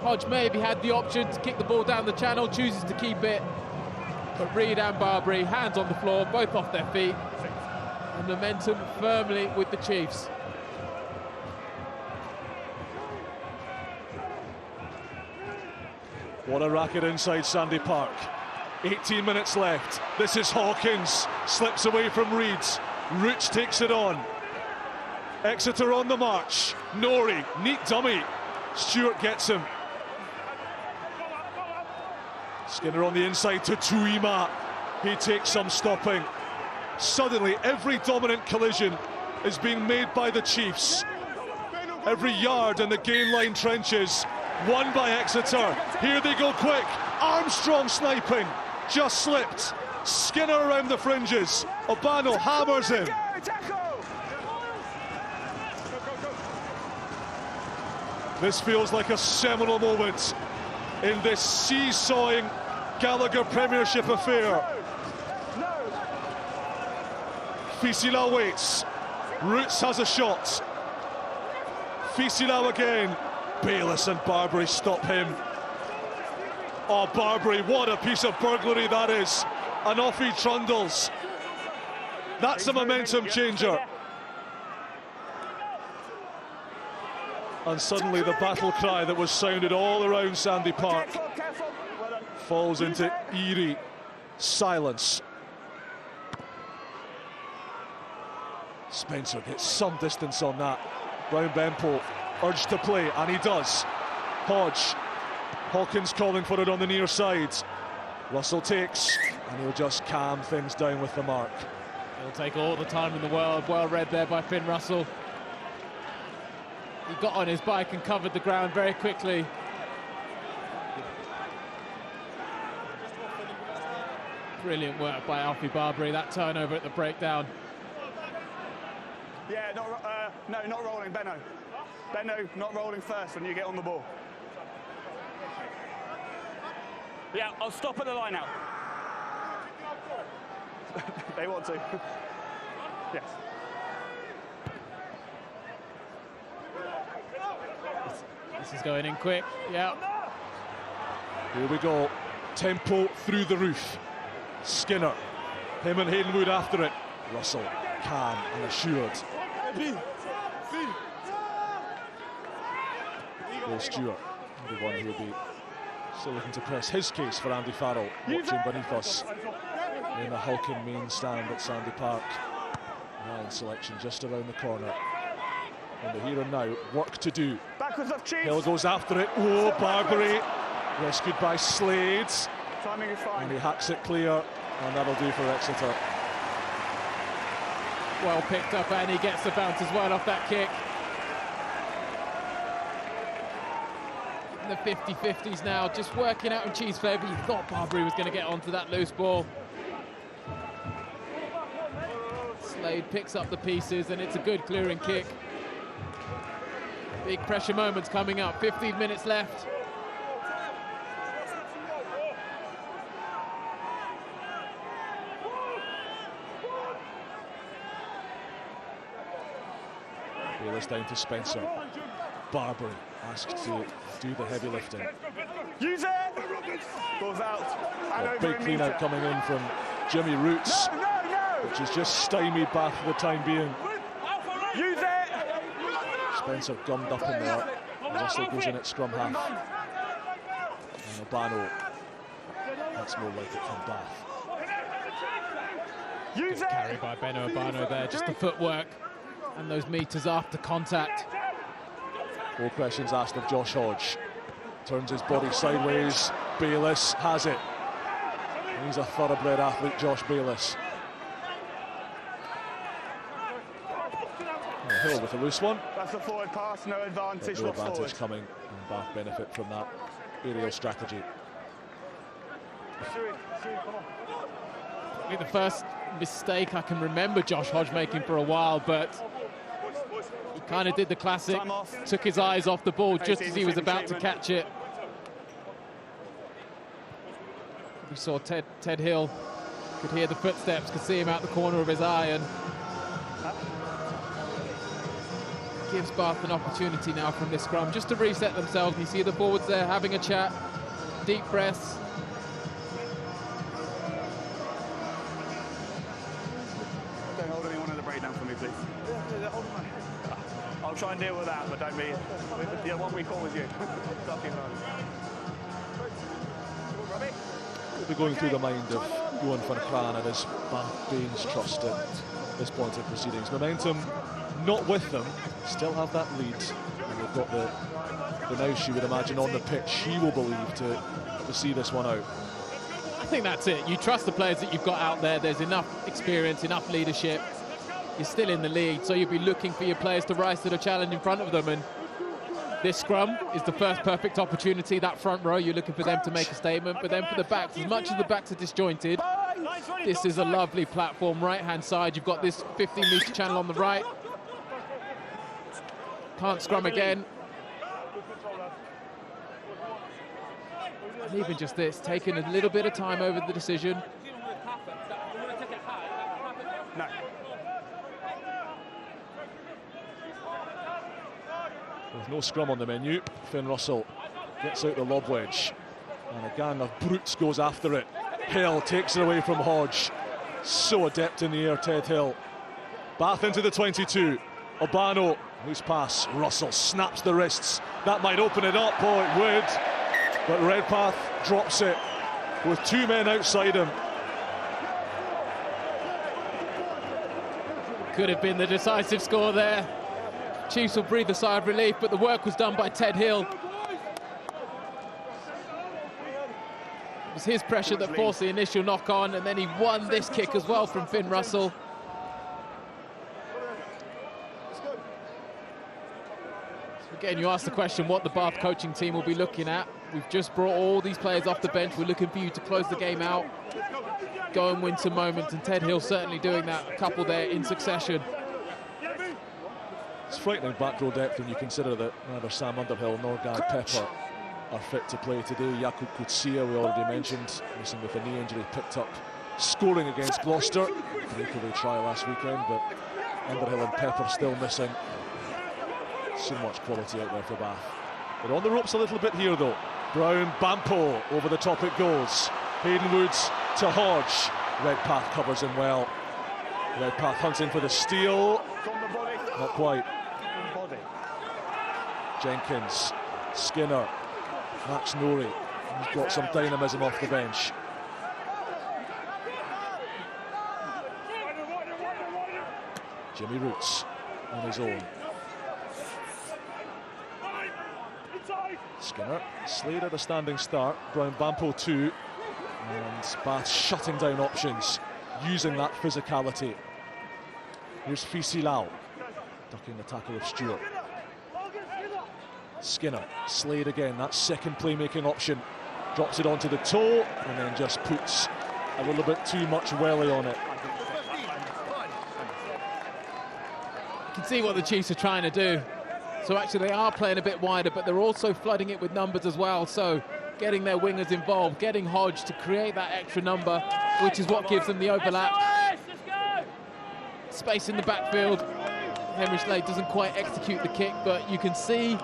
Hodge maybe had the option to kick the ball down the channel, chooses to keep it. But Reid and Barbary, hands on the floor, both off their feet. And momentum firmly with the Chiefs. What a racket inside Sandy Park. 18 minutes left. This is Hawkins, slips away from Reid. Roots takes it on. Exeter on the march. Norrie, neat dummy. Stewart gets him. Skinner on the inside to Tuima. He takes some stopping. Suddenly, every dominant collision is being made by the Chiefs. Every yard in the gain line trenches won by Exeter. Here they go quick. Armstrong sniping. Just slipped. Skinner around the fringes. Abano hammers him. This feels like a seminal moment in this seesawing Gallagher Premiership affair. Fisila waits. Roots has a shot. Fisila again. Bayliss and Barbary stop him. Oh, Barbary, what a piece of burglary that is. And off he trundles. That's a momentum changer. And suddenly the battle cry that was sounded all around Sandy Park falls into eerie silence. Spencer gets some distance on that. Brown Bempo urged to play, and he does. Hodge, Hawkins calling for it on the near side. Russell takes, and he'll just calm things down with the mark. He'll take all the time in the world. Well read there by Finn Russell. He got on his bike and covered the ground very quickly. Brilliant work by Alfie Barbary, that turnover at the breakdown. Yeah, no, not rolling, Benno. Benno, not rolling first when you get on the ball. Yeah, I'll stop at the line out. They want to. Yes. This is going in quick, yeah. Here we go. Tempo through the roof. Skinner. Him and Haydenwood after it. Russell, calm and assured. Will Stewart, the one who will be still looking to press his case for Andy Farrell, watching beneath us in the hulking main stand at Sandy Park. Ryan selection just around the corner. And the here and now, work to do. Backwards of Chiefs. Hill goes after it. Oh, Barbary. Rescued by Slades. Timing is fine. And he hacks it clear, and that'll do for Exeter. Well picked up, and he gets the bounce as well off that kick. The 50-50s now, just working out in Chiefs' favour. He thought Barbary was going to get onto that loose ball. Slade picks up the pieces, and it's a good clearing kick. Big pressure moments coming up, 15 minutes left. Bayless down to Spencer. Barbary asked to do the heavy lifting. Use it! Goes out. A big clean out coming in from Jimmy Roots, which is just stymied Bath for the time being. Use it! Spencer gummed up in there. Russell goes in at scrum half. And Obano, that's more like it from Bath. Use it! Carry by Benno Obano there, just the footwork and those meters after contact. 4 questions asked of Josh Hodge. Turns his body sideways. Bayliss has it. He's a thoroughbred athlete, Josh Bayliss. Hill with a loose one. That's a forward pass, no advantage. No advantage coming, and Bath benefit from that aerial strategy. I think the first mistake I can remember Josh Hodge making for a while, but he kind of did the classic, took his eyes off the ball just as he was about to catch it. We saw Ted Hill, could hear the footsteps, could see him out the corner of his eye, and gives Bath an opportunity now from this scrum just to reset themselves. You see the forwards there having a chat, deep breaths. Don't hold anyone in the breakdown for me, please. I'll try and deal with that, but don't be. Yeah, what we call with you. We'll be going through the mind of Johan van Kraan and his Bath Baines trust at this point in proceedings. Momentum not with them, still have that lead, and they've got the nous, you would imagine, on the pitch, he will believe, to see this one out. I think that's it. You trust the players that you've got out there. There's enough experience, enough leadership. You're still in the lead, so you'll be looking for your players to rise to the challenge in front of them, and this scrum is the first perfect opportunity. That front row, you're looking for them to make a statement, but then for the backs, as much as the backs are disjointed, this is a lovely platform. Right-hand side, you've got this 15-metre channel on the right. Can't scrum again. And even just this, taking a little bit of time over the decision. No. There's no scrum on the menu. Finn Russell gets out the lob wedge, and a gang of brutes goes after it. Hill takes it away from Hodge. So adept in the air, Ted Hill. Bath into the 22. Obano Loose pass, Russell snaps the wrists. That might open it up, oh it would. But Redpath drops it with 2 men outside him. Could have been the decisive score there. Chiefs will breathe a sigh of relief, but the work was done by Ted Hill. It was his pressure that forced the initial knock on, and then he won this kick as well from Finn Russell. Again, you asked the question what the Bath coaching team will be looking at. We've just brought all these players off the bench. We're looking for you to close the game out, go and win some moments, and Ted Hill certainly doing that, a couple there in succession. It's frightening back row depth when you consider that neither Sam Underhill nor Guy Pepper are fit to play today. Jakub Kutsia, we already mentioned, missing with a knee injury, picked up scoring against Gloucester. Breakaway try last weekend, but Underhill and Pepper still missing. So much quality out there for Bath. They're on the ropes a little bit here though. Brown, Bampo, over the top it goes. Hayden Woods to Hodge. Redpath covers him well. Redpath hunting for the steal. Not quite. Jenkins, Skinner, Max Norrie. He's got some dynamism off the bench. Jimmy Roots on his own. Skinner, Slade at a standing start, Brown Bampo 2, and Bath shutting down options, using that physicality. Here's Fisi Lau, ducking the tackle of Stewart. Skinner, Slade again, that second playmaking option, drops it onto the toe, and then just puts a little bit too much welly on it. You can see what the Chiefs are trying to do. So actually they are playing a bit wider, but they're also flooding it with numbers as well. So getting their wingers involved, getting Hodge to create that extra number, which is what gives them the overlap. Space in the backfield. Henry Slade doesn't quite execute the kick, but you can see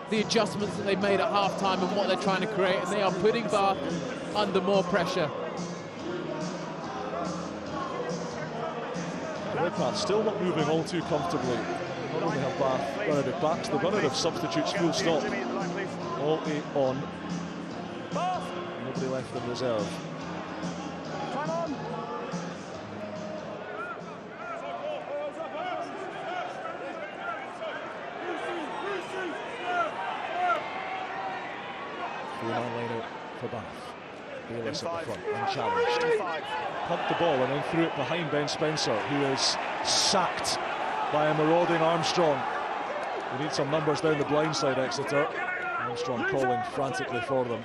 the adjustments that they've made at half-time and what they're trying to create, and they are putting Bath under more pressure. Redpath still not moving all too comfortably. Not only have Bath run out of backs, they've run out of substitutes full stop. All 8 on. Nobody left in reserve. Come on. Three-man line out for Bath. Bayless at the front, unchallenged. Pumped the ball and then threw it behind Ben Spencer, who is sacked by a marauding Armstrong. We need some numbers down the blind side, Exeter. Armstrong calling frantically for them.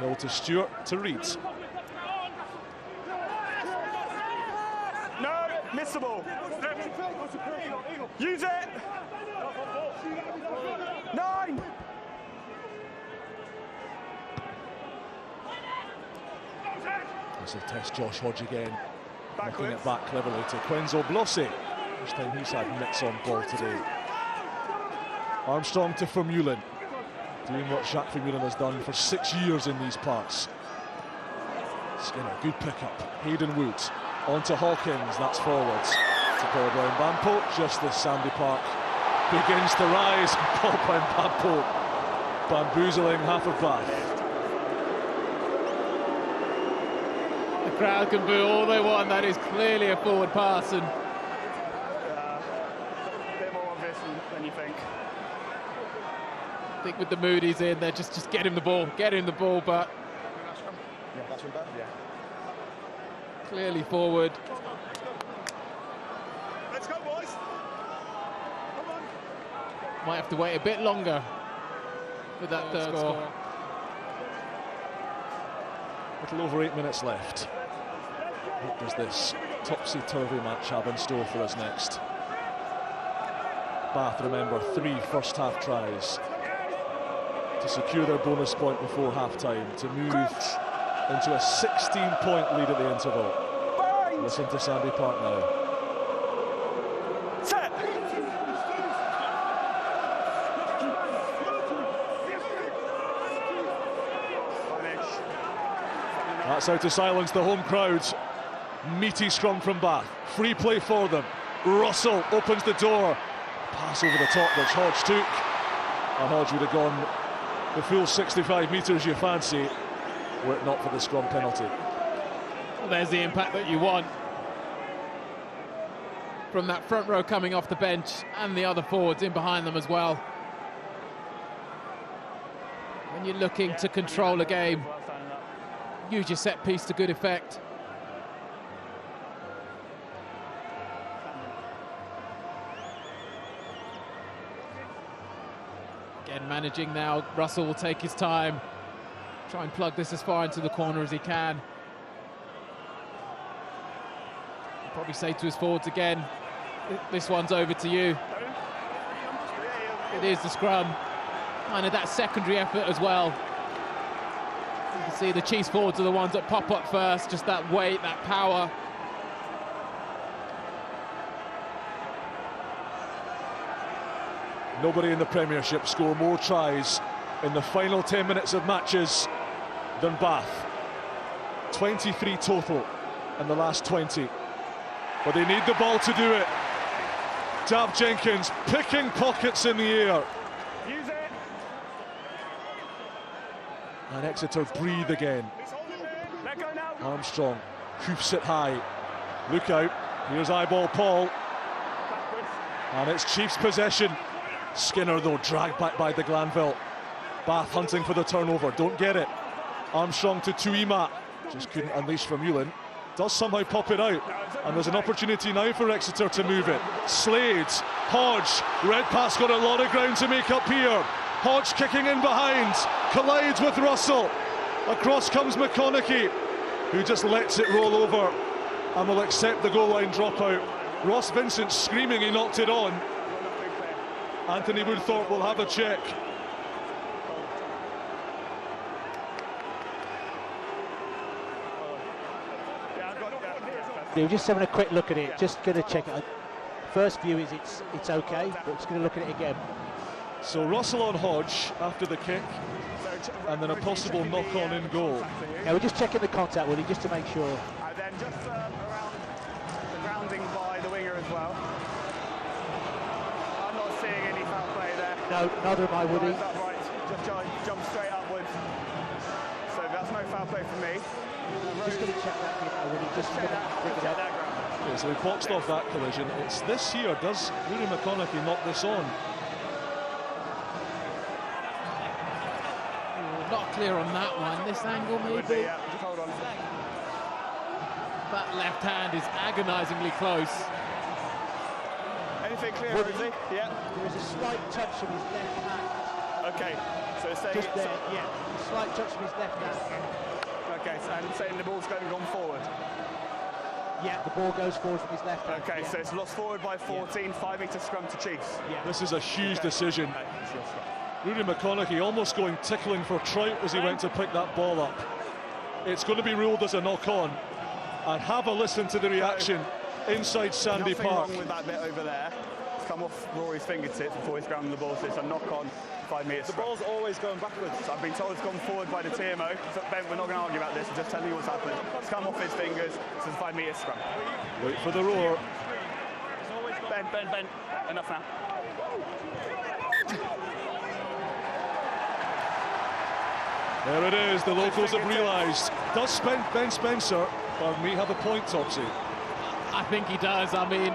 Mill to Stewart, to Reed. No, missable. Use it. 9. This will test Josh Hodge again. Knocking it back cleverly to Quenzo Blossi. First time he's had mitts on ball today. Armstrong to Vermeulen. Doing what Jacques Vermeulen has done for 6 years in these parts. Skinner, good pickup. Hayden Woods on to Hawkins, that's forwards. To Paul Brown Bampo, just as Sandy Park begins to rise. Paul Brown Bampo bamboozling half of Bath. The crowd can boo all they want. That is clearly a forward pass, and A bit more obvious than you think. I think with the mood he's in, they're just get him the ball, but Yeah, that's from Bath. Yeah. clearly forward. Let's go, boys. Come on. Might have to wait a bit longer for that third score. Little over 8 minutes left. What does this topsy-turvy match have in store for us next? Bath, remember, 3 first-half tries to secure their bonus point before half-time, to move into a 16-point lead at the interval. Listen to Sandy Park now. Set. That's how to silence the home crowds. Meaty scrum from Bath. Free play for them. Russell opens the door. Pass over the top, which Hodge took. And Hodge would have gone the full 65 metres you fancy, were it not for the scrum penalty. Well, there's the impact that you want from that front row coming off the bench and the other forwards in behind them as well. When you're looking to control a game, use your set piece to good effect. Again, managing now. Russell will take his time, try and plug this as far into the corner as he can. He'll probably say to his forwards again, this one's over to you. It is the scrum. Kind of that secondary effort as well. You can see the Chiefs forwards are the ones that pop up first, just that weight, that power. Nobody in the Premiership score more tries in the final 10 minutes of matches than Bath. 23 total in the last 20. But they need the ball to do it. Dav Jenkins picking pockets in the air. Use it. And Exeter breathe again. Let go now. Armstrong hoofs it high. Look out. Here's eyeball Paul. And it's Chiefs possession. Skinner, though, dragged back by de Glanville. Bath hunting for the turnover. Don't get it. Armstrong to Tuima. Just couldn't unleash Vermeulen. Does somehow pop it out. And there's an opportunity now for Exeter to move it. Slades, Hodge. Redpath's got a lot of ground to make up here. Hodge kicking in behind. Collides with Russell. Across comes McConaughey, who just lets it roll over and will accept the goal line dropout. Ross Vincent screaming he knocked it on. Anthony Woodthorpe will have a check. We're just having a quick look at it, just going to check it. First view is it's okay, but just going to look at it again. So Russell on Hodge after the kick, and then a possible knock-on in goal. Now we're just checking the contact, Willie, just to make sure. And then just around the grounding by the winger as well. I'm not seeing any foul play there. No, neither am I, Woody. Is that right? Just jump straight upwards. So that's no foul play for me. Just going to check that, Woody, just to bring it up. Okay, so he boxed off that collision. It's this here. Does Rooney McConaughey knock this on? Not clear on that one. This angle maybe. Yeah, just hold on. That left hand is agonisingly close. Anything clear, Rosie? Yeah. There is a slight touch from his left hand. Okay. So it's saying Just there, yeah. A slight touch from his left hand. Okay, so and saying the ball's gone forward. Yeah, the ball goes forward from his left hand. Okay, yeah. so it's lost forward by 14, 5 metre scrum to Chiefs. Yeah. This is a huge decision. Okay, it's your scrum. Rooney McConaughey almost going tickling for trout as he went to pick that ball up. It's going to be ruled as a knock-on. And have a listen to the reaction inside Sandy Nothing Park. wrong with that bit over there. It's come off Rory's fingertips before he's grounding the ball, so it's a knock-on 5 metres. The ball's always going backwards. So I've been told it's gone forward by the TMO. So Ben, we're not going to argue about this, I'm just telling you what's happened. It's come off his fingers, so it's a 5 metre scrum. Wait for the roar. Ben, enough now. There it is, the locals have realised. Does Ben Spencer, pardon me, have a point, Topsy? I think he does. I mean,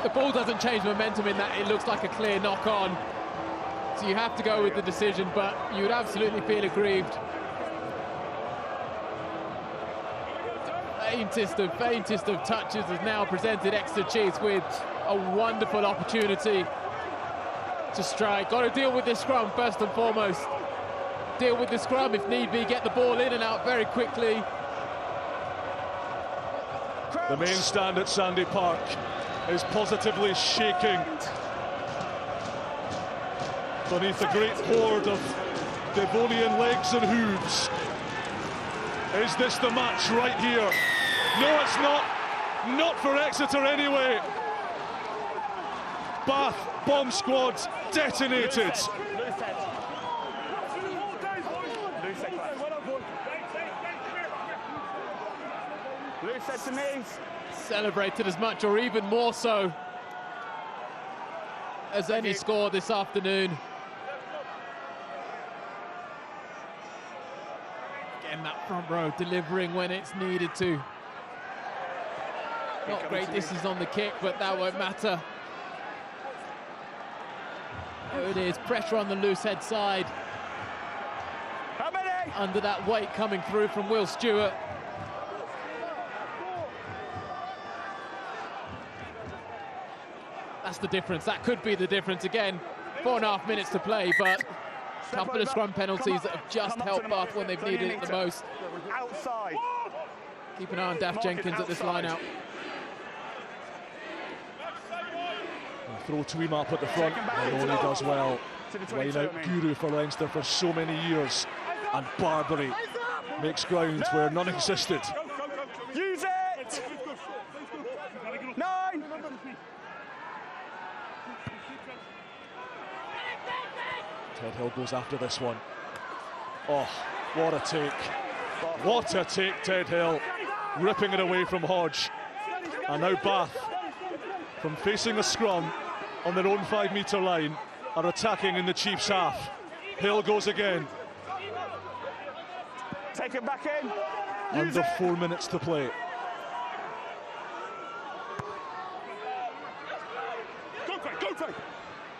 the ball doesn't change momentum in that it looks like a clear knock-on. So you have to go with the decision, but you would absolutely feel aggrieved. Faintest of touches has now presented Exeter Chiefs with a wonderful opportunity to strike. Got to deal with this scrum first and foremost. Deal with the scrum if need be, get the ball in and out very quickly. The main stand at Sandy Park is positively shaking beneath the great horde of Devonian legs and hooves. Is this the match right here? No, it's not. Not for Exeter anyway. Bath bomb squad detonated. Loose head to knees. Celebrated as much or even more so as any score this afternoon. Again, that front row delivering when it's needed to. Not great distance on the kick, but that won't matter. There it is, pressure on the loose head side. How many? Under that weight coming through from Will Stewart. That's the difference. That could be the difference. Again, 4.5 minutes to play, but a couple of scrum penalties that have just helped Bath when they've needed it the most. Outside. Keep an eye on Daft Jenkins at this line out. Throw to him up at the front. Maloney does well. Line out guru for Leinster for so many years. And Barbary makes ground where none existed. Use it! 9! Ted Hill goes after this one. Oh, what a take. What a take, Ted Hill. Ripping it away from Hodge. And now Bath, from facing a scrum on their own 5-metre line, are attacking in the Chiefs' half. Hill goes again. Take it back in. Under 4 minutes to play.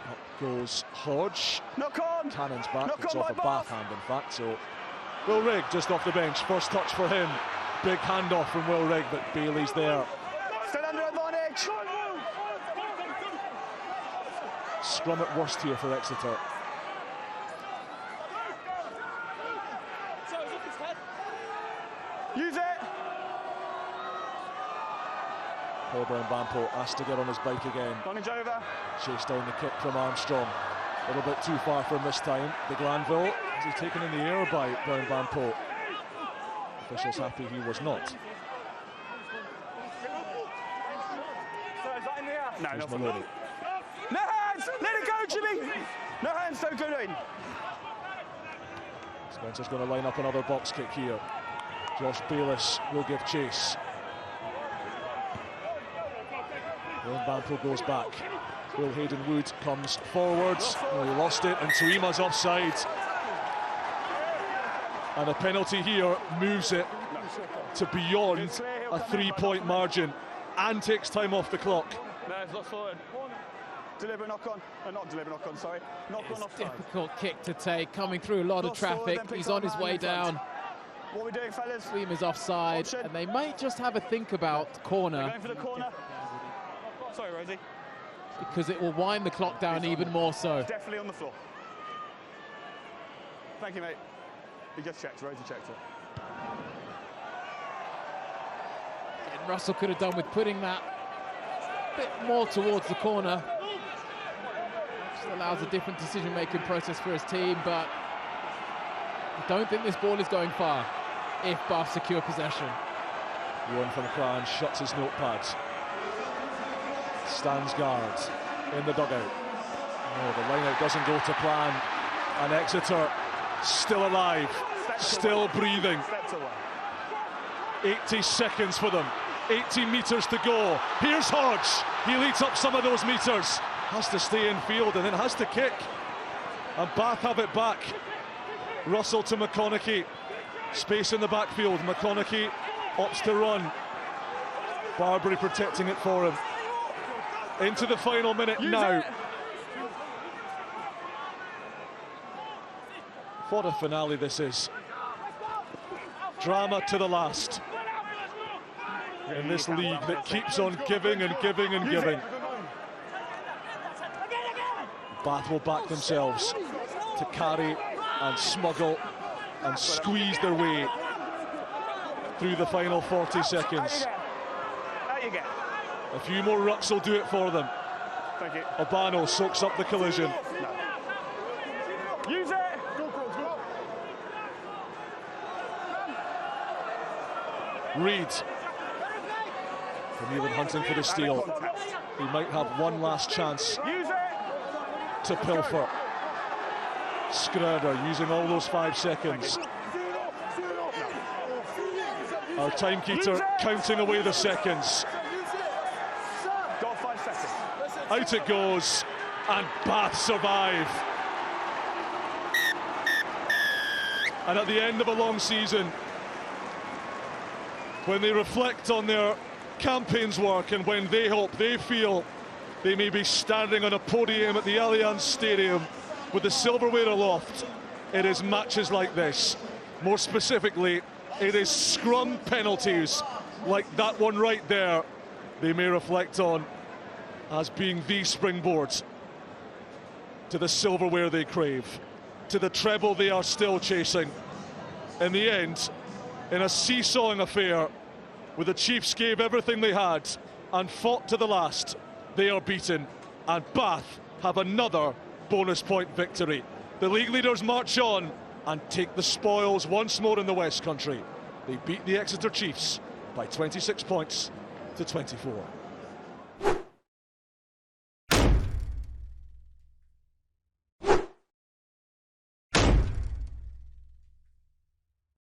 Up goes Hodge. Knock on. Cannon's back. Knock It's on off a by Bath hand, in fact. So Will Rigg just off the bench. First touch for him. Big handoff from Will Rigg, but Bailey's there. Still under advantage. Scrum at worst here for Exeter. Use it. Paul Brown-Bampo asked to get on his bike again. Donage over. Chased down the kick from Armstrong. A little bit too far from this time. De Glanville, is he taken in the air by Brown-Bampo? Officials happy he was not. No, Here's not Maloney. No hands! Let it go, Jimmy! No hands, don't go in. Spencer's going to line up another box kick here. Josh Bayliss will give chase. Brown-Bampo goes back. Will Hayden Wood comes forwards. Oh, he lost it, and Tuima's offside. And a penalty here moves it to beyond a 3-point margin and takes time off the clock. No, it's not sorted. Deliberate knock on. Not deliberate knock on, sorry. Knock on offside. Difficult kick to take, coming through a lot of traffic. He's on his way down. What are we doing, fellas? Tuima's offside, and they might just have a think about corner. Going for the corner. Sorry, Rosie. Because it will wind the clock down even more so. Definitely on the floor. Thank you, mate. He just checked, Rosie checked it. And Russell could have done with putting that a bit more towards the corner. Just allows a different decision-making process for his team, but I don't think this ball is going far if Bath secure possession. One from Cran shuts his notepad. Stands guard in the dugout. Oh, the line-out doesn't go to plan. And Exeter still alive, still breathing. 80 seconds for them. 18 metres to go. Here's Hodge. He leads up some of those metres. Has to stay in field and then has to kick. And Bath have it back. Russell to McConaughey. Space in the backfield. McConaughey opts to run. Barbary protecting it for him. Into the final minute now. What a finale this is. Drama to the last. In this league that keeps on giving and giving and giving. Bath will back themselves to carry and smuggle and squeeze their way through the final 40 seconds. A few more rucks will do it for them. Thank you. Obano soaks up the collision. No. Use it! Reid. Vermeulen hunting for the steal. He might have one last chance to pilfer. Scröder using all those 5 seconds. Our timekeeper counting away the seconds. Got 5 seconds. Out it goes, and Bath survive. And at the end of a long season, when they reflect on their campaign's work and when they hope, they feel they may be standing on a podium at the Allianz Stadium with the silverware aloft, it is matches like this. More specifically, it is scrum penalties like that one right there they may reflect on as being the springboard to the silverware they crave, to the treble they are still chasing. In the end, in a seesawing affair where the Chiefs gave everything they had and fought to the last, they are beaten, and Bath have another bonus point victory. The league leaders march on and take the spoils once more in the West Country. They beat the Exeter Chiefs by 26 points to 24.